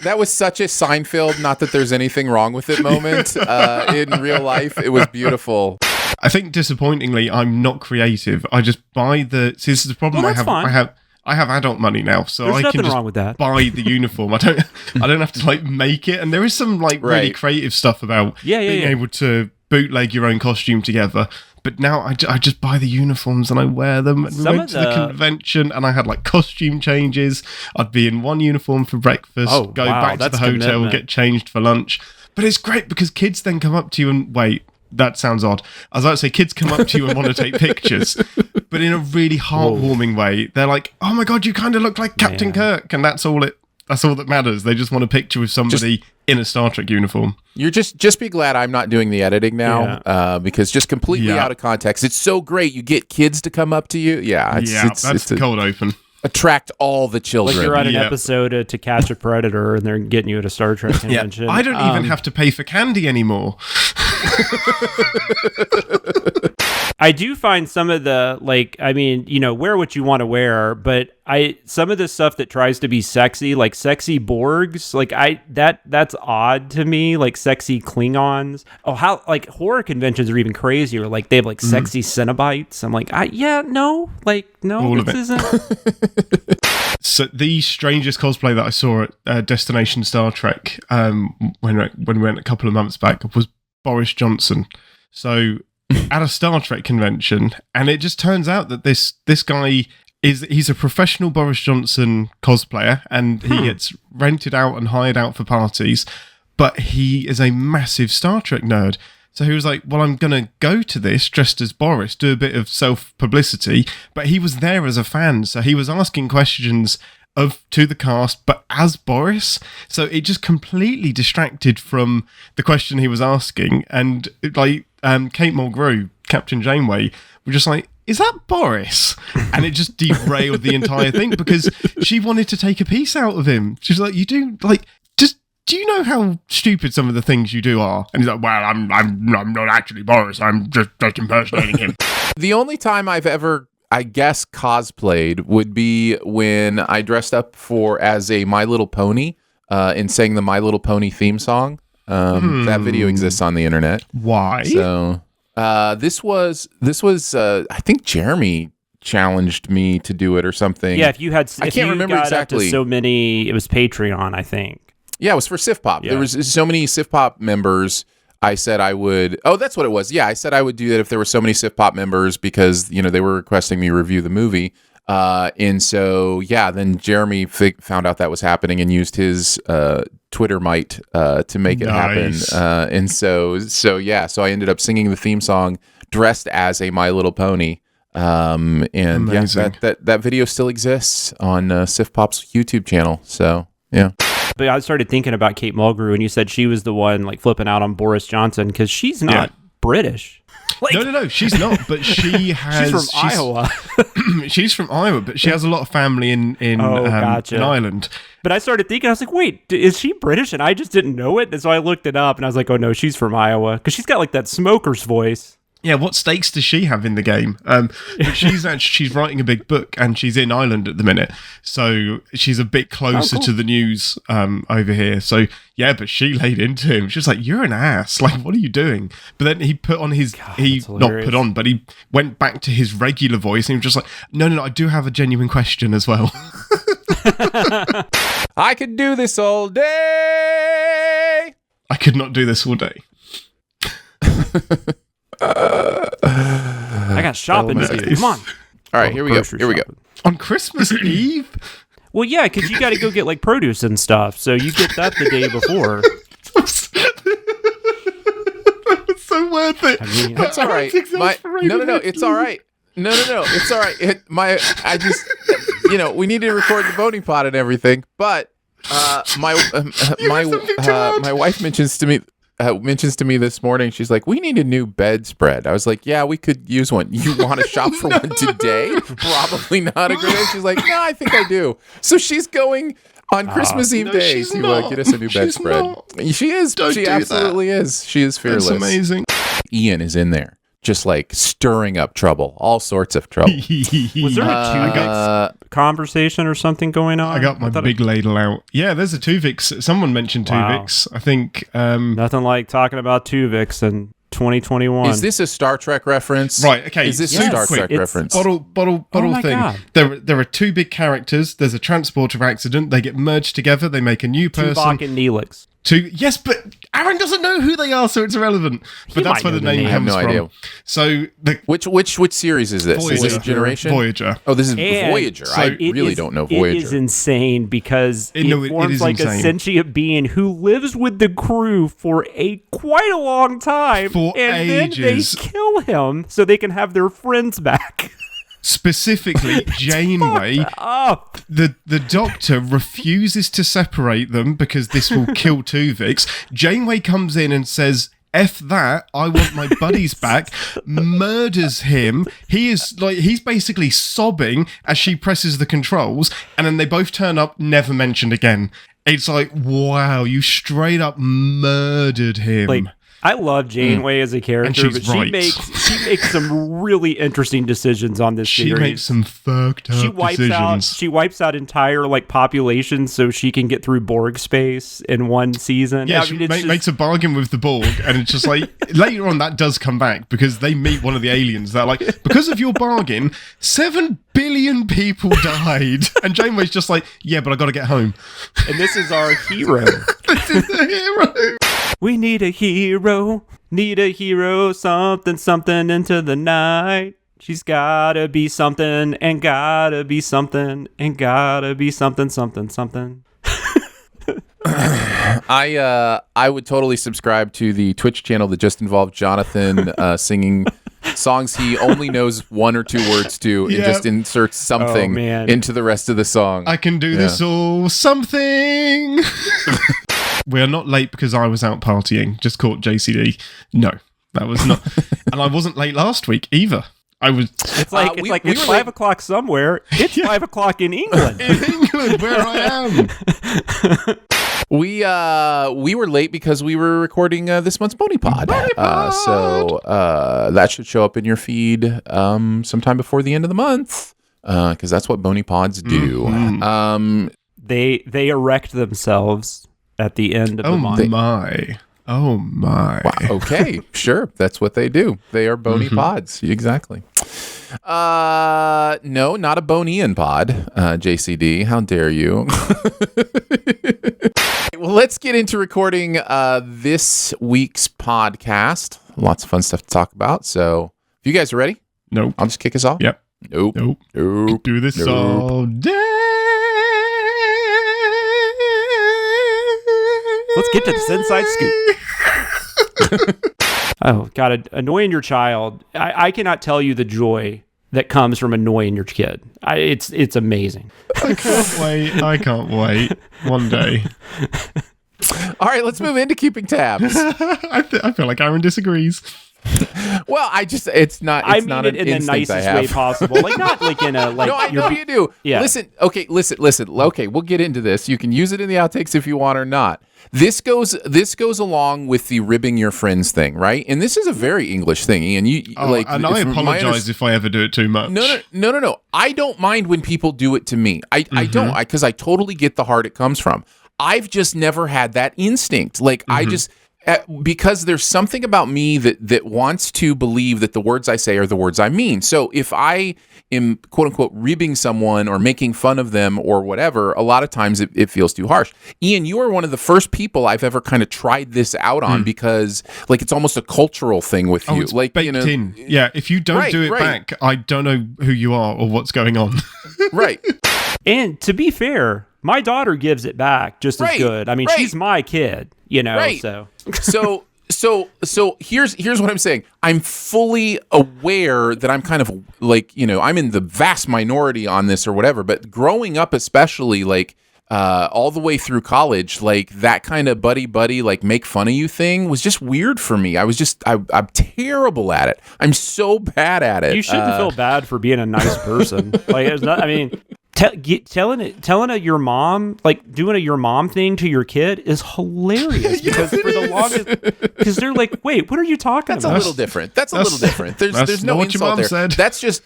That was such a Seinfeld, not that there's anything wrong with it moment in real life. It was beautiful. I think disappointingly, I'm not creative. I just buy this is the problem I have. I have adult money now, so there's I can just wrong with that. buy the uniform. I don't have to like make it. And there is some like really creative stuff about being able to bootleg your own costume together. But now I just buy the uniforms and I wear them. And we went to the convention and I had like costume changes. I'd be in one uniform for breakfast, go back to the hotel, get changed for lunch. But it's great because kids then come up to you and wait. That sounds odd. I was about to say kids come up to you and want to take pictures, but in a really heartwarming way. They're like, "Oh my God, you kind of look like Captain Kirk," and that's all that matters. They just want a picture with somebody in a Star Trek uniform. You're just be glad I'm not doing the editing now, because just completely out of context. It's so great. You get kids to come up to you. That's the cold open. Attract all the children. Like you're on an episode To Catch a Predator and they're getting you at a Star Trek convention. I don't even have to pay for candy anymore. I do find some of the, like, I mean, wear what you want to wear, but some of the stuff that tries to be sexy, like sexy Borgs, like that's odd to me, like sexy Klingons. Oh, how, like, horror conventions are even crazier. Like they have like sexy Cenobites. I'm like, no, this isn't. So the strangest cosplay that I saw at Destination Star Trek when we went a couple of months back was Boris Johnson. So at a Star Trek convention, and it just turns out that this guy he's a professional Boris Johnson cosplayer, and he gets rented out and hired out for parties, but he is a massive Star Trek nerd. So he was like, well, I'm going to go to this dressed as Boris, do a bit of self-publicity. But he was there as a fan, so he was asking questions to the cast, but as Boris. So it just completely distracted from the question he was asking. And like Kate Mulgrew, Captain Janeway, were just like, is that Boris? And it just derailed the entire thing because she wanted to take a piece out of him. She's like, you do like, just do you know how stupid some of the things you do are? And he's like, well, I'm not actually Boris. I'm just impersonating him. The only time I've ever, I guess, cosplayed would be when I dressed up as a My Little Pony and sang the My Little Pony theme song. That video exists on the internet. Why? So this was I think Jeremy challenged me to do it or something. Yeah, if you can't remember exactly. Up to so many, it was Patreon, I think. Yeah, it was for Sif Pop. Yeah. There was so many Sif Pop members. I said I would. Oh, that's what it was. Yeah, I said I would do that if there were so many Sif Pop members because they were requesting me review the movie. And so then Jeremy found out that was happening and used his Twitter might to make it happen. And so I ended up singing the theme song dressed as a My Little Pony. And amazing. that video still exists on Sif Pop's YouTube channel. So yeah. But I started thinking about Kate Mulgrew, and you said she was the one like flipping out on Boris Johnson because she's not British. Like, no, she's not. But she has. She's from Iowa. She's from Iowa, but she has a lot of family in Ireland. But I started thinking, I was like, wait, is she British? And I just didn't know it, and so I looked it up, and I was like, oh no, she's from Iowa because she's got like that smoker's voice. Yeah, what stakes does she have in the game? But she's writing a big book and she's in Ireland at the minute, so she's a bit closer to the news over here. So yeah, but she laid into him. She was like, "You're an ass. Like, what are you doing?" But then he put on his but he went back to his regular voice and he was just like, "No, I do have a genuine question as well." I could do this all day. I could not do this all day. I got shopping to do. Come on. All right, here we go. On Christmas Eve? Well, yeah, because you got to go get like produce and stuff, so you get that the day before. It's so worth it. I mean, that's all right. No, it's all right. No, it's all right. We need to record the voting pot and everything, but my wife mentions to me this morning, she's like, we need a new bedspread. I was like, yeah, we could use one. You want to shop for one today? Probably not a great idea. She's like, no, I think I do. So she's going on Christmas Eve day to get us a new bedspread. She is. She absolutely is. She is fearless. That's amazing. Ian is in there, just like stirring up trouble, all sorts of trouble. Was there a Tuvix conversation or something going on? I got my big ladle out. Yeah, there's a Tuvix. Someone mentioned Tuvix. I think. Nothing like talking about Tuvix in 2021. Is this a Star Trek reference? Right. Okay. Is this a Star Trek reference? Bottle thing. God. There are two big characters. There's a transporter accident. They get merged together. They make a new person. Tuvok and Neelix. Yes, but Aaron doesn't know who they are, so it's irrelevant. But that's where the name comes from. I have no idea. So which series is this? Voyager. Is this Generation? Voyager. Oh, this is Voyager. So I really don't know Voyager. It is insane because it forms like a sentient being who lives with the crew for quite a long time. For ages. Then they kill him so they can have their friends back. Specifically, Janeway, the Doctor refuses to separate them because this will kill Tuvix. Janeway comes in and says, F that, I want my buddies back, murders him. He's basically sobbing as she presses the controls, and then they both turn up, never mentioned again. It's like, wow, you straight up murdered him. I love Janeway as a character, but she makes some really interesting decisions on this series. She makes some fucked up decisions. She wipes out entire populations so she can get through Borg space in one season. Yeah, she makes a bargain with the Borg, and it's just like later on that does come back because they meet one of the aliens. They're like, because of your bargain, 7 billion people died, and Janeway's just like, yeah, but I got to get home. And this is our hero. This is the hero. We need a hero, something into the night. She's gotta be something, and gotta be something, and gotta be something. I would totally subscribe to the Twitch channel that just involved Jonathan singing songs he only knows one or two words to and just inserts something into the rest of the song. I can do this or something. We are not late because I was out partying. Just caught JCD. No, that was not. And I wasn't late last week either. I was. It's like it's 5 o'clock somewhere. It's 5 o'clock in England. In England, where I am. We were late because we were recording this month's Boney Pod. So that should show up in your feed sometime before the end of the month because that's what Boney Pods do. Mm-hmm. They erect themselves at the end of the month. Oh my. Wow. Okay, sure. That's what they do. They are bony pods. Exactly. No, not a Bonian pod, JCD. How dare you? Well, let's get into recording this week's podcast. Lots of fun stuff to talk about. So, if you guys are ready? Nope. I'll just kick us off. Yep. Nope. Do this all day. Let's get to the SinSide Scoop. Oh, God, annoying your child. I cannot tell you the joy that comes from annoying your kid. It's amazing. I can't wait. One day. All right, let's move into keeping tabs. I feel like Aaron disagrees. Well, it's not an in the nicest way possible. Like, not like in a, like. No, I know you do. Yeah. Listen. Okay, we'll get into this. You can use it in the outtakes if you want or not. This goes along with the ribbing your friends thing, right? And this is a very English thing, Ian. And I apologize if I ever do it too much. No. I don't mind when people do it to me. I don't, because I totally get the heart it comes from. I've just never had that instinct. Like, I just... because there's something about me that wants to believe that the words I say are the words I mean. So if I am, quote unquote, ribbing someone or making fun of them or whatever, a lot of times it feels too harsh. Ian, you are one of the first people I've ever kind of tried this out on because, like, it's almost a cultural thing with you. It's like, baked in. Yeah, if you don't do it back, I don't know who you are or what's going on. Right. And to be fair, my daughter gives it back just as good. I mean, she's my kid, so. So here's what I'm saying. I'm fully aware that I'm kind of like, I'm in the vast minority on this or whatever, but growing up, especially like all the way through college, like that kind of buddy, like make fun of you thing was just weird for me. I'm terrible at it. I'm so bad at it. You shouldn't feel bad for being a nice person. Like, it's not, I mean, telling your mom, like doing a your mom thing to your kid is hilarious because for the longest, because they're like, wait, what are you talking about? That's a little different. There's no insult there. Said. That's just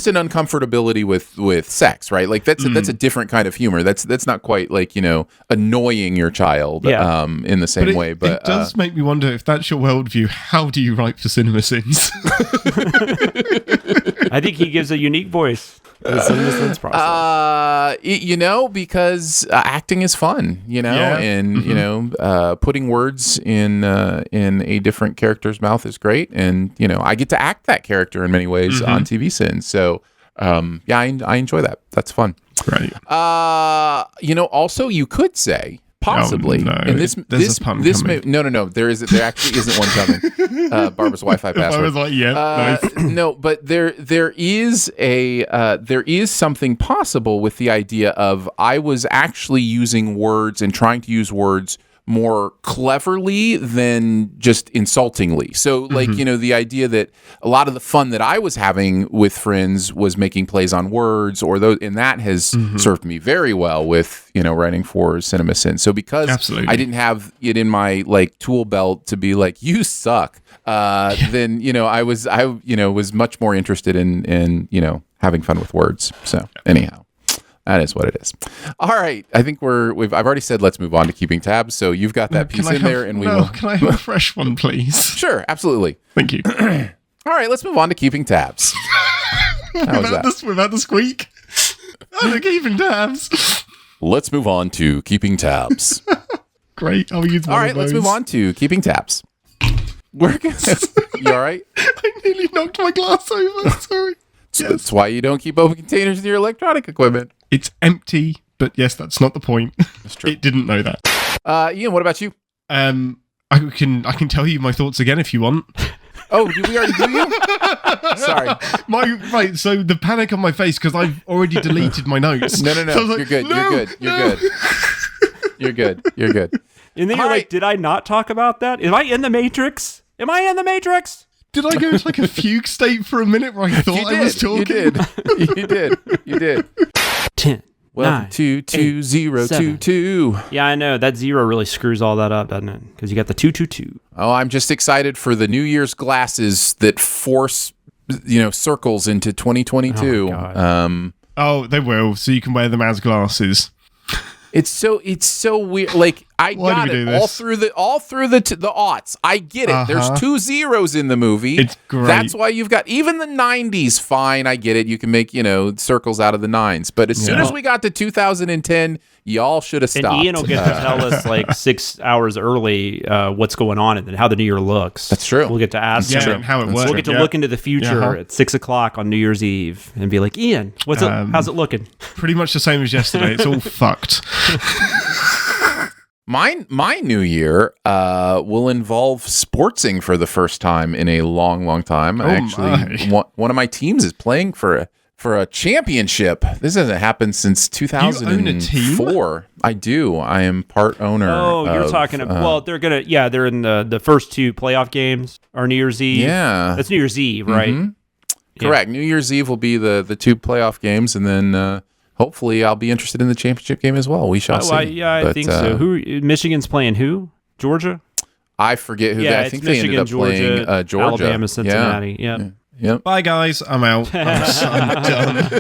an uncomfortability with sex, right? Like that's a different kind of humor. That's not quite like, annoying your child in the same way. But it does make me wonder if that's your worldview. How do you write for CinemaSins? I think he gives a unique voice. Because acting is fun, and putting words in a different character's mouth is great, and I get to act that character in many ways on TV Sins. So I enjoy that. That's fun. Right. Also you could say possibly, and there's a pun coming. There actually isn't one coming. Barbara's Wi-Fi password. I was like, nice. No, but there is something possible with the idea of I was actually using words and trying to use words more cleverly than just insultingly. So like, the idea that a lot of the fun that I was having with friends was making plays on words or those, and that has served me very well with, writing for CinemaSins. So because I didn't have it in my like tool belt to be like, you suck, then, I was much more interested in having fun with words. So anyhow. That is what it is. All right. I think I've already said let's move on to keeping tabs. So you've got that piece in there, and we will. Can I have a fresh one, please? Sure, absolutely. Thank you. All right, let's move on to keeping tabs. How was that? Without the squeak. Oh, keeping tabs. Let's move on to keeping tabs. Great. I'll use one. All right, let's move on to keeping tabs. We're gonna. You all right? I nearly knocked my glass over. Sorry. Yes. That's why you don't keep open containers in your electronic equipment. It's empty, but yes, that's not the point. That's true. It didn't know that. Ian, what about you? I can tell you my thoughts again if you want. Oh, did we already do you? Sorry. Right, so the panic on my face because I've already deleted my notes. No. So I was like, You're good. no, You're good. You're good. You're good. And then you're like, did I not talk about that? Am I in the Matrix? Am I in the Matrix? Did I go into like a fugue state for a minute where I thought I was talking? You did. 10. Welcome 9, to 2022. Yeah, I know. That 0 really screws all that up, doesn't it? Because you got the 222. Oh, I'm just excited for the New Year's glasses that force, circles into 2022. Oh, they will. So you can wear them as glasses. It's so weird. Like I got it all through the aughts. I get it. There's 2 zeros in the movie. It's great. That's why you've got even the 90s. Fine, I get it. You can make circles out of the 9s. But as soon as we got to 2010, y'all should have stopped. And Ian will get to tell us like 6 hours early what's going on and how the new year looks. That's true. We'll get to ask him and how it works. We'll get to look into the future at 6 o'clock on New Year's Eve and be like, Ian, how's it looking? Pretty much the same as yesterday. It's all fucked. My new year will involve sportsing for the first time in a long time. One of my teams is playing for a championship. This hasn't happened since 2004. You own a team? I do. I am part owner. Oh, you're talking about, they're in the first 2 playoff games or New Year's Eve. Yeah. That's New Year's Eve, right? Mm-hmm. Correct. New Year's Eve will be the 2 playoff games, and then hopefully I'll be interested in the championship game as well. We shall see. I think so. Michigan's playing who? Georgia? I forget who. I think Michigan, they ended up Georgia, playing Georgia. Alabama, Cincinnati. Yeah. Yep. Bye, guys. I'm out. I'm done.